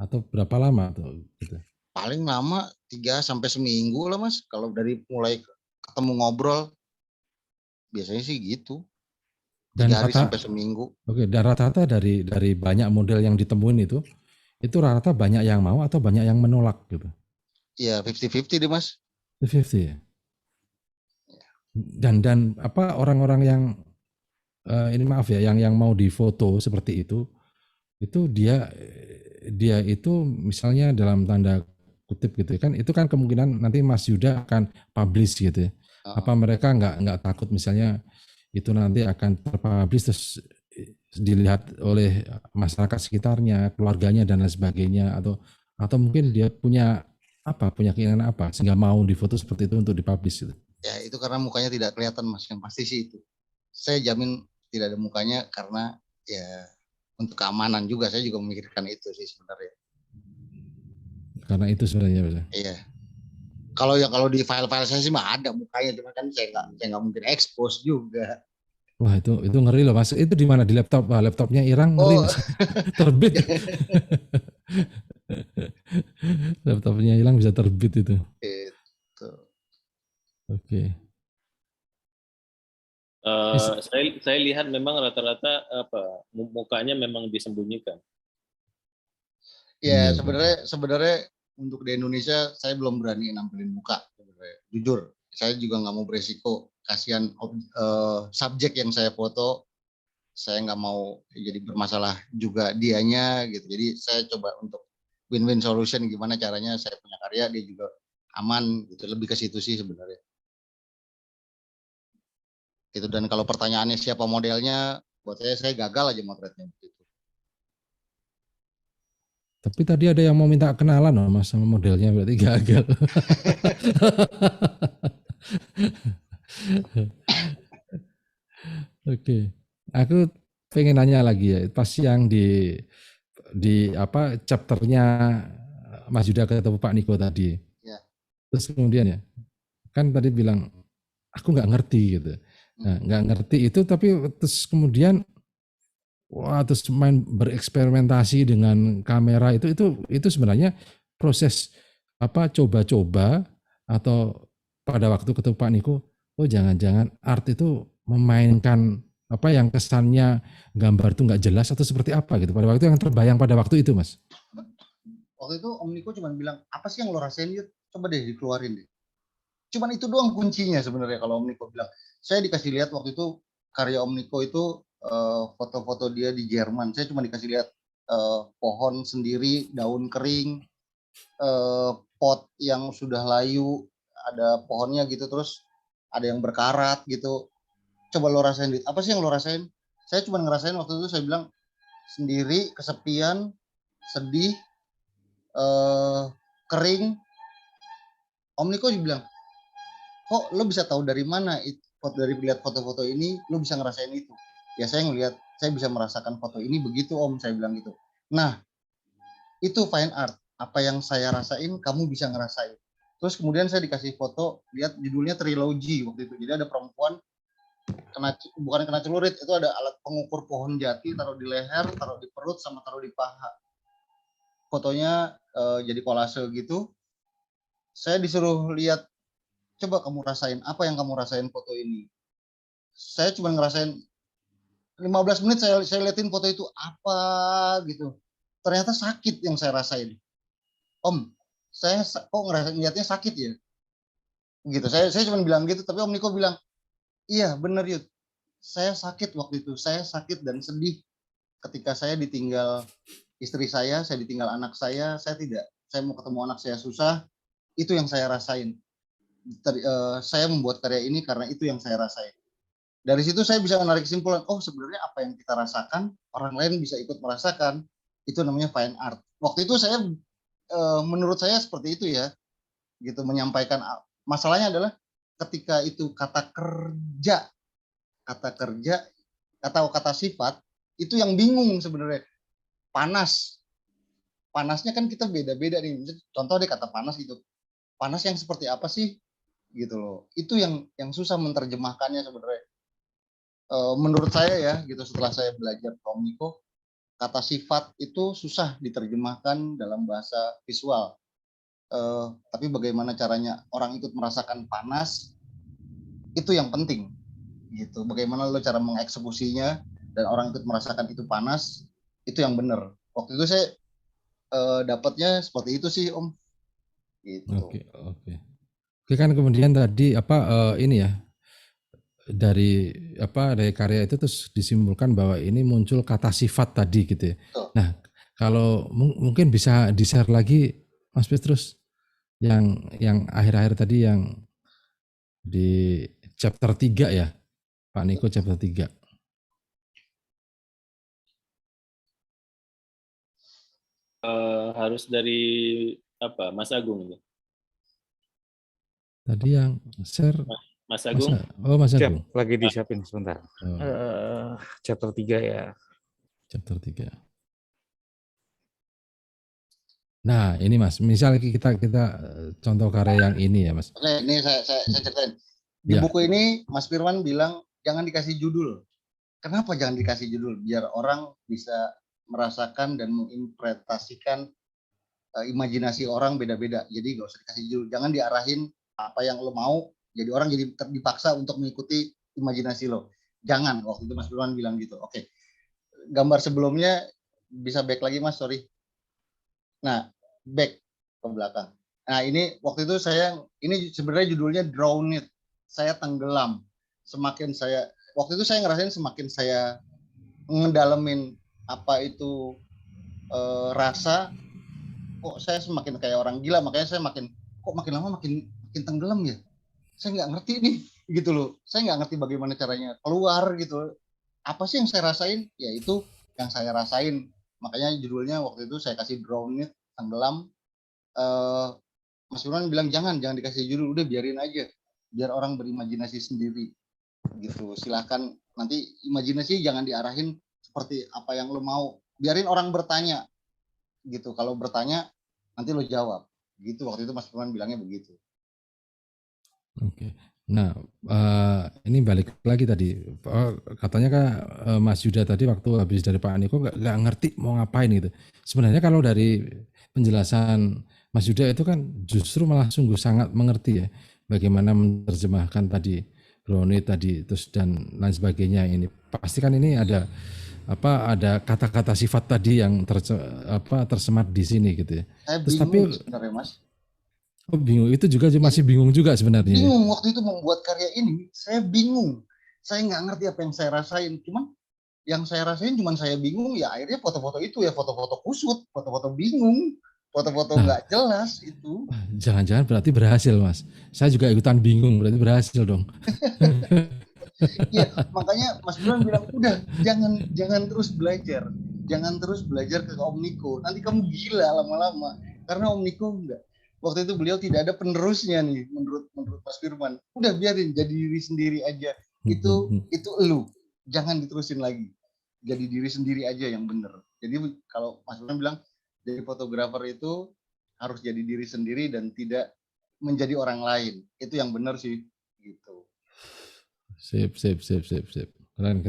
Atau berapa lama tuh gitu?
Paling lama 3 sampai seminggu lah, Mas. Kalau dari mulai ketemu ngobrol, biasanya sih gitu. 3 hari sampai seminggu.
Oke, dan rata-rata dari banyak model yang ditemuin itu rata-rata banyak yang mau atau banyak yang menolak gitu?
Iya, 50-50 deh, Mas.
50 ya? Dan apa orang-orang yang ini maaf ya, yang mau difoto seperti itu dia itu misalnya dalam tanda kutip gitu kan, itu kan kemungkinan nanti Mas Yuda akan publish gitu ya. Apa mereka nggak takut misalnya itu nanti akan terpublish terus dilihat oleh masyarakat sekitarnya, keluarganya dan lain sebagainya, atau mungkin dia punya keinginan apa sehingga mau difoto seperti itu untuk dipublish gitu?
Ya itu karena mukanya tidak kelihatan, Mas. Yang pasti sih itu. Saya jamin tidak ada mukanya karena ya untuk keamanan juga, saya juga memikirkan itu sih sebenarnya.
Karena itu sebenarnya Mas.
Iya. Kalau di file-file saya sih mah ada mukanya, cuma kan saya nggak mungkin expose juga.
Wah itu ngeri loh Mas. Itu di mana, di laptop? Laptopnya Irang ngeri Mas. Terbit. Laptopnya hilang bisa terbit itu.
Itu.
Oke.
Saya lihat memang rata-rata mukanya memang disembunyikan.
Ya sebenarnya untuk di Indonesia saya belum berani nampilin muka sebenarnya. Jujur, saya juga nggak mau beresiko, kasihan subjek yang saya foto, saya nggak mau jadi bermasalah juga dianya gitu. Jadi saya coba untuk win-win solution, gimana caranya saya punya karya dia juga aman gitu, lebih ke situ sih sebenarnya. Gitu. Dan kalau pertanyaannya siapa modelnya, buat saya gagal aja motretnya gitu.
Tapi tadi ada yang mau minta kenalan loh Mas sama modelnya, berarti gagal. Oke. Aku pengen nanya lagi ya, pas yang di apa chapternya Mas Yuda ketemu Pak Niko tadi.
Ya.
Terus kemudian ya, kan tadi bilang aku nggak ngerti gitu. Nah, nggak ngerti itu, tapi terus kemudian terus main bereksperimentasi dengan kamera itu sebenarnya proses apa coba-coba, atau pada waktu ketemu Pak Niko, oh jangan-jangan art itu memainkan apa yang kesannya gambar itu nggak jelas atau seperti apa gitu pada waktu yang terbayang pada waktu itu Mas?
Waktu itu Om Niko cuma bilang, apa sih yang lo rasain Yud? Coba deh dikeluarin deh. Cuman itu doang kuncinya sebenarnya kalau Om Niko bilang. Saya dikasih lihat waktu itu karya Om Niko itu foto-foto dia di Jerman. Saya cuma dikasih lihat pohon sendiri, daun kering, pot yang sudah layu, ada pohonnya gitu, terus ada yang berkarat gitu. Coba lo rasain, Dit. Apa sih yang lo rasain? Saya cuma ngerasain waktu itu, saya bilang sendiri, kesepian, sedih, kering. Om Niko bilang, kok lo bisa tahu dari mana? Dari lihat foto-foto ini, lo bisa ngerasain itu. Ya saya ngelihat, saya bisa merasakan foto ini begitu Om, saya bilang gitu. Nah, itu fine art. Apa yang saya rasain, kamu bisa ngerasain. Terus kemudian saya dikasih foto, lihat judulnya Trilogy waktu itu. Jadi ada perempuan, bukan kena celurit, itu ada alat pengukur pohon jati, taruh di leher, taruh di perut, sama taruh di paha. Fotonya jadi kolase gitu. Saya disuruh lihat, coba kamu rasain, apa yang kamu rasain foto ini. Saya cuma ngerasain 15 menit saya liatin foto itu apa gitu. Ternyata sakit yang saya rasain. Om, saya kok ngeliatnya sakit ya? Gitu. Saya cuma bilang gitu, tapi Om Niko bilang, iya bener Yud. Saya sakit waktu itu. Saya sakit dan sedih ketika saya ditinggal istri saya ditinggal anak saya tidak. Saya mau ketemu anak saya susah. Itu yang saya rasain. Saya membuat karya ini karena itu yang saya rasain. Dari situ saya bisa menarik kesimpulan, oh sebenarnya apa yang kita rasakan, orang lain bisa ikut merasakan. Itu namanya fine art. Waktu itu saya, menurut saya seperti itu ya, gitu, menyampaikan. Masalahnya adalah ketika itu kata kerja, kata sifat, itu yang bingung sebenarnya. Panasnya kan kita beda-beda nih. Contoh deh kata panas gitu. Panas yang seperti apa sih? Gitu loh. Itu yang susah menerjemahkannya sebenarnya. Menurut saya ya, gitu, setelah saya belajar Om Niko, kata sifat itu susah diterjemahkan dalam bahasa visual. Tapi bagaimana caranya orang ikut merasakan panas, itu yang penting. Gitu. Bagaimana lo cara mengeksekusinya dan orang ikut merasakan itu panas, itu yang benar. Waktu itu saya dapatnya seperti itu sih Om. Gitu.
Oke. Kan kemudian tadi ini ya, dari karya itu terus disimpulkan bahwa ini muncul kata sifat tadi gitu ya.
Betul.
Nah, kalau mungkin bisa di-share lagi Mas Petrus yang akhir-akhir tadi yang di chapter 3 ya. Pak Niko chapter 3.
Harus dari apa? Mas Agung itu.
Tadi yang share
Mas Agung.
Mas Agung.
Siap, lagi disiapin sebentar. Chapter 3 ya. Chapter 3.
Nah, ini Mas, misal kita contoh karya yang ini ya, Mas.
Oke, ini saya ceritain. Di buku ini Mas Firman bilang jangan dikasih judul. Kenapa jangan dikasih judul? Biar orang bisa merasakan dan menginterpretasikan imajinasi orang beda-beda. Jadi nggak usah dikasih judul. Jangan diarahin apa yang lo mau. Jadi orang jadi dipaksa untuk mengikuti imajinasi lo. Jangan. Waktu itu Mas Firman bilang gitu. Oke. Gambar sebelumnya bisa back lagi Mas, sorry. Nah, back ke belakang. Nah, ini waktu itu ini sebenarnya judulnya Drown It. Saya tenggelam. Waktu itu saya ngerasain semakin saya ngedalemin apa itu rasa, kok saya semakin kayak orang gila. Makanya saya makin lama makin tenggelam ya. Saya nggak ngerti nih, gitu loh. Saya nggak ngerti bagaimana caranya keluar gitu. Apa sih yang saya rasain? Ya itu yang saya rasain. Makanya judulnya waktu itu saya kasih Drown It, tenggelam. Mas Firman bilang jangan dikasih judul, udah biarin aja, biar orang berimajinasi sendiri. Gitu. Silakan nanti imajinasi jangan diarahin seperti apa yang lo mau. Biarin orang bertanya. Gitu. Kalau bertanya nanti lo jawab. Gitu. Waktu itu Mas Firman bilangnya begitu.
Oke. Nah, ini balik lagi tadi. Katanya kan Mas Yuda tadi waktu habis dari Pak Niko nggak ngerti mau ngapain gitu. Sebenarnya kalau dari penjelasan Mas Yuda itu kan justru malah sungguh sangat mengerti ya bagaimana menerjemahkan tadi Brownie tadi terus dan lain sebagainya ini. Pasti kan ini ada kata-kata sifat tadi yang tersemat di sini gitu ya.
Saya bingung sebenarnya Mas.
Oh bingung, itu juga masih bingung juga sebenarnya.
Bingung waktu itu membuat karya ini, saya bingung. Saya nggak ngerti apa yang saya rasain. Cuman Yang saya rasain cuma saya bingung, ya akhirnya foto-foto itu ya foto-foto kusut, foto-foto bingung, foto-foto nggak jelas itu.
Jangan-jangan berarti berhasil, Mas. Saya juga ikutan bingung, berarti berhasil dong.
Iya, makanya Mas Burhan bilang udah jangan terus belajar. Jangan terus belajar ke Om Niko. Nanti kamu gila lama-lama. Karena Om Niko enggak. Waktu itu beliau tidak ada penerusnya nih menurut Mas Firman. Udah biarin jadi diri sendiri aja. Itu elu. Jangan diterusin lagi. Jadi diri sendiri aja yang bener. Jadi kalau Mas Firman bilang jadi fotografer itu harus jadi diri sendiri dan tidak menjadi orang lain. Itu yang benar sih gitu.
Sip. Keren.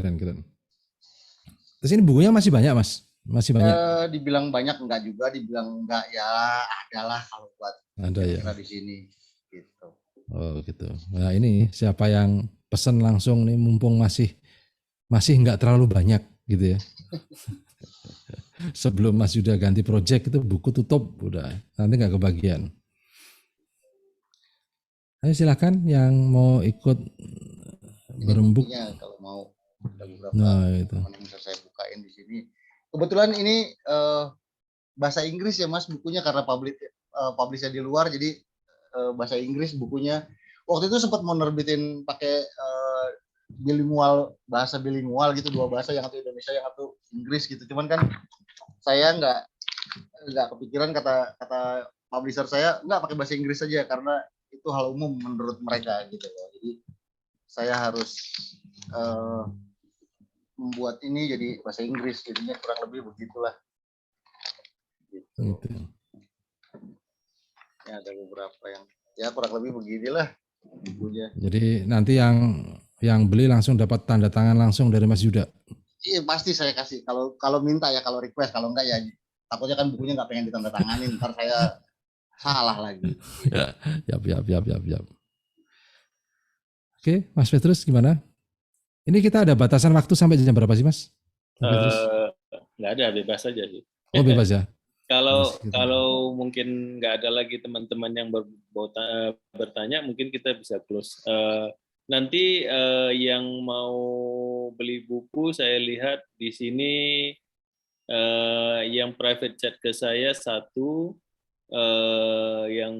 Terus ini bukunya masih banyak, Mas? Masih banyak?
Dibilang banyak enggak juga, dibilang enggak ya adalah kalau buat
ada ya
di sini gitu.
Oh gitu. Nah ini siapa yang pesan langsung nih mumpung masih enggak terlalu banyak gitu ya. Sebelum Mas Yuda ganti project itu buku tutup udah, nanti enggak kebagian. Ayo silakan yang mau ikut berembuk.
Kalau mau ada beberapa
itu
yang bisa saya bukain di sini. Kebetulan ini bahasa Inggris ya Mas bukunya karena publishnya di luar jadi bahasa Inggris bukunya. Waktu itu sempat mau nerbitin pakai bahasa bilingual gitu, dua bahasa, yang satu Indonesia yang satu Inggris gitu. Cuman kan saya nggak kepikiran, kata publisher saya nggak pakai bahasa Inggris saja karena itu hal umum menurut mereka gitu loh. Jadi saya harus membuat ini jadi bahasa Inggris, jadinya kurang lebih begitulah. Gitu. Ya ada beberapa yang ya kurang lebih beginilah bukunya.
Jadi nanti yang beli langsung dapat tanda tangan langsung dari Mas Yuda.
Iya pasti saya kasih kalau minta ya, kalau request, kalau enggak ya takutnya kan bukunya nggak pengen ditandatanganin, ntar saya salah lagi.
Yap. Oke, Mas Petrus gimana? Ini kita ada batasan waktu sampai jam berapa sih, Mas?
Nggak ada, bebas saja sih.
Oh, bebas ya?
Kalau mungkin nggak ada lagi teman-teman yang bertanya, mungkin kita bisa close. Nanti yang mau beli buku, saya lihat di sini yang private chat ke saya 1, yang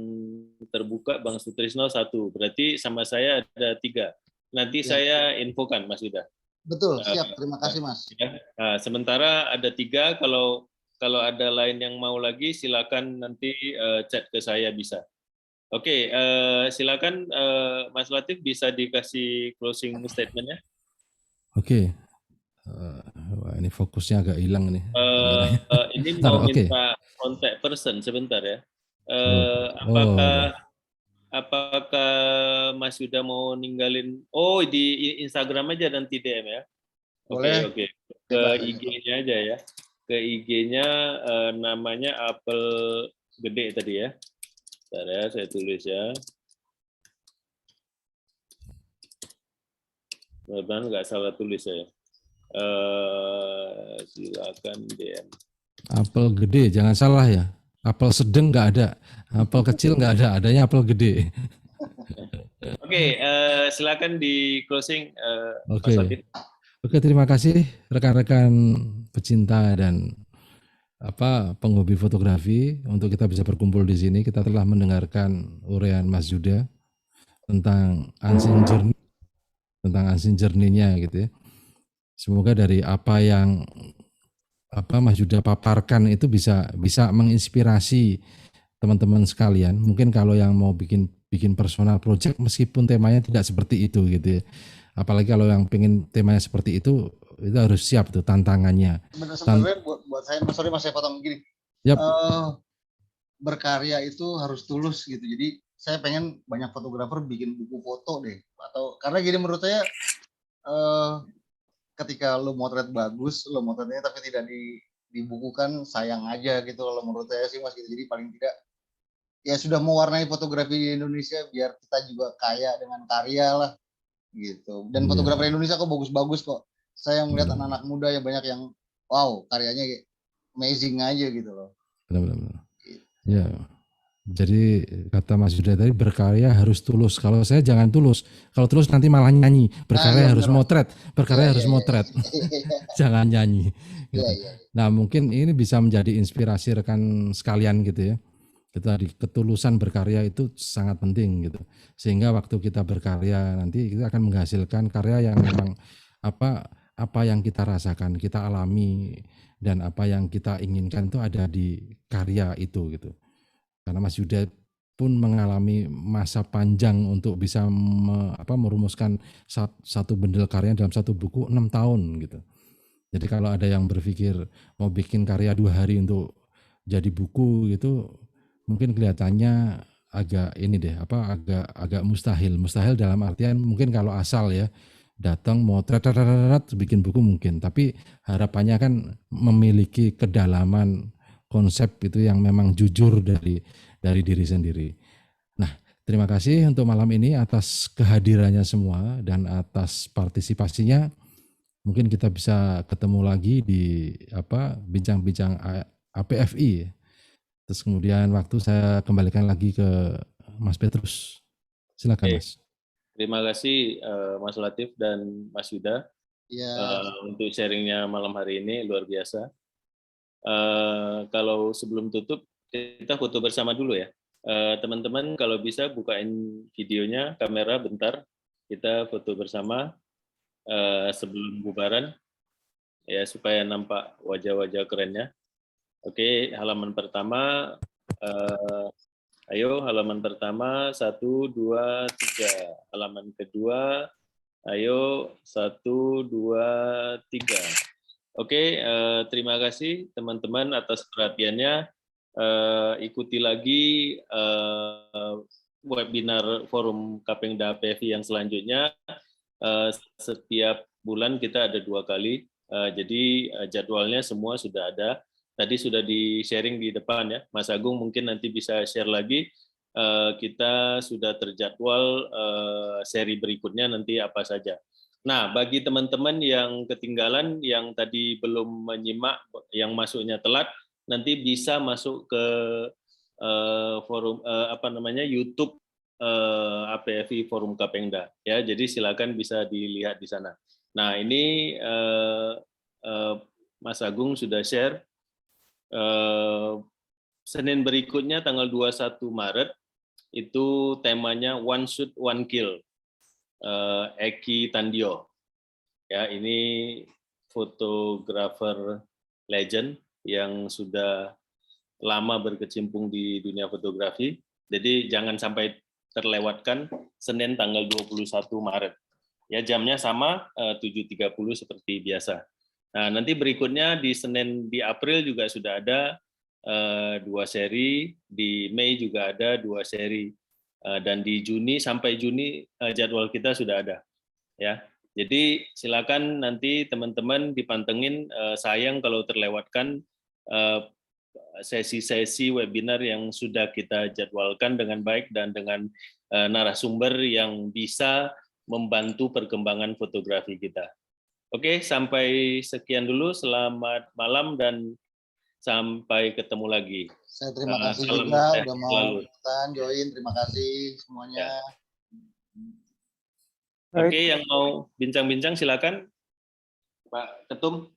terbuka Bang Sutrisno 1. Berarti sama saya ada 3. Nanti saya infokan Mas Yuda.
Betul, siap. Terima kasih Mas.
Ya. Nah, sementara ada 3, kalau ada lain yang mau lagi silakan nanti chat ke saya bisa. Oke, silakan Mas Latif bisa dikasih closing statement-nya.
Oke. Wah, ini fokusnya agak hilang nih.
Ini mau minta contact person sebentar ya. Apakah Mas Yuda mau ninggalin? Oh, di Instagram aja nanti DM ya. Oke. Ke IG-nya aja ya. Ke IG-nya namanya Apel Gede tadi ya. Bentar ya, saya tulis ya. Mudah-mudahan nggak salah tulis saya. Silakan DM.
Apel gede, jangan salah ya. Apel sedang nggak ada, apel kecil nggak ada, adanya apel gede.
Oke, silakan di closing.
Oke, terima kasih rekan-rekan pecinta dan penghobi fotografi untuk kita bisa berkumpul di sini. Kita telah mendengarkan uraian Mas Yuda tentang unseen journey-nya gitu ya. Semoga dari apa yang Mas Yuda paparkan itu bisa menginspirasi teman-teman sekalian. Mungkin kalau yang mau bikin personal project meskipun temanya tidak seperti itu gitu ya. Apalagi kalau yang pengen temanya seperti itu harus siap tuh tantangannya.
Sebenarnya buat saya, sorry Mas, saya potong gini.
Yep.
Berkarya itu harus tulus gitu. Jadi saya pengen banyak fotografer bikin buku foto deh. Karena gini menurut saya, ketika lo motret bagus, lo motretnya tapi tidak dibukukan, sayang aja gitu kalau menurut saya sih Mas gitu. Jadi paling tidak ya sudah mewarnai fotografi di Indonesia biar kita juga kaya dengan karya lah gitu. Dan fotografer Indonesia kok bagus-bagus kok. Saya melihat anak-anak muda ya banyak yang wow karyanya amazing aja gitu loh.
Benar. Ya. Jadi kata Mas Yuda tadi berkarya harus tulus. Kalau saya jangan tulus. Kalau tulus nanti malah nyanyi. Berkarya
iya
harus
benar, Mas.
motret.
Iya,
Berkarya
iya,
harus
iya.
motret. Jangan nyanyi.
Iya,
Gitu.
iya.
Nah mungkin ini bisa menjadi inspirasi rekan sekalian gitu ya. Itu tadi ketulusan berkarya itu sangat penting gitu. Sehingga waktu kita berkarya nanti kita akan menghasilkan karya yang memang apa yang kita rasakan, kita alami, dan apa yang kita inginkan itu ada di karya itu gitu. Karena Mas Yuda pun mengalami masa panjang untuk bisa merumuskan satu bendel karya dalam satu buku 6 tahun gitu. Jadi kalau ada yang berpikir mau bikin karya 2 hari untuk jadi buku gitu, mungkin kelihatannya agak ini deh, agak mustahil. Mustahil dalam artian mungkin kalau asal ya, datang mau bikin buku mungkin, tapi harapannya kan memiliki kedalaman konsep itu yang memang jujur dari diri sendiri. Nah, terima kasih untuk malam ini atas kehadirannya semua dan atas partisipasinya. Mungkin kita bisa ketemu lagi di bincang-bincang APFI. Terus kemudian waktu saya kembalikan lagi ke Mas Petrus. Silakan Mas.
Terima kasih Mas Latif dan Mas Yuda untuk sharingnya malam hari ini, luar biasa. Kalau sebelum tutup kita foto bersama dulu ya. Teman-teman kalau bisa bukain videonya, kamera bentar, kita foto bersama sebelum bubaran ya supaya nampak wajah-wajah kerennya. Oke, halaman pertama. Ayo halaman pertama 1, 2, 3. Halaman kedua. Ayo 1, 2, 3. Oke, terima kasih teman-teman atas perhatiannya. Ikuti lagi webinar Forum Kapengda APFI yang selanjutnya. Setiap bulan kita ada 2 kali. Jadi jadwalnya semua sudah ada. Tadi sudah di-sharing di depan ya. Mas Agung mungkin nanti bisa share lagi. Kita sudah terjadwal seri berikutnya nanti apa saja. Nah, bagi teman-teman yang ketinggalan, yang tadi belum menyimak, yang masuknya telat, nanti bisa masuk ke forum YouTube APFI Forum Kapengda ya. Jadi silakan bisa dilihat di sana. Nah, ini Mas Agung sudah share. Senin berikutnya tanggal 21 Maret itu temanya One Shoot One Kill. Eki Tandio. Ya, ini fotografer legend yang sudah lama berkecimpung di dunia fotografi. Jadi jangan sampai terlewatkan Senin tanggal 21 Maret. Ya, jamnya sama 7.30 seperti biasa. Nah, nanti berikutnya di Senin di April juga sudah ada 2 seri, di Mei juga ada 2 seri. Dan di Juni sampai Juni jadwal kita sudah ada. Ya. Jadi silakan nanti teman-teman dipantengin, sayang kalau terlewatkan sesi-sesi webinar yang sudah kita jadwalkan dengan baik dan dengan narasumber yang bisa membantu perkembangan fotografi kita. Oke, sampai sekian dulu. Selamat malam dan sampai ketemu lagi.
Saya terima kasih juga udah mau ikutan join. Terima kasih semuanya.
Ya. Oke, yang mau bincang-bincang silakan, Pak Ketum.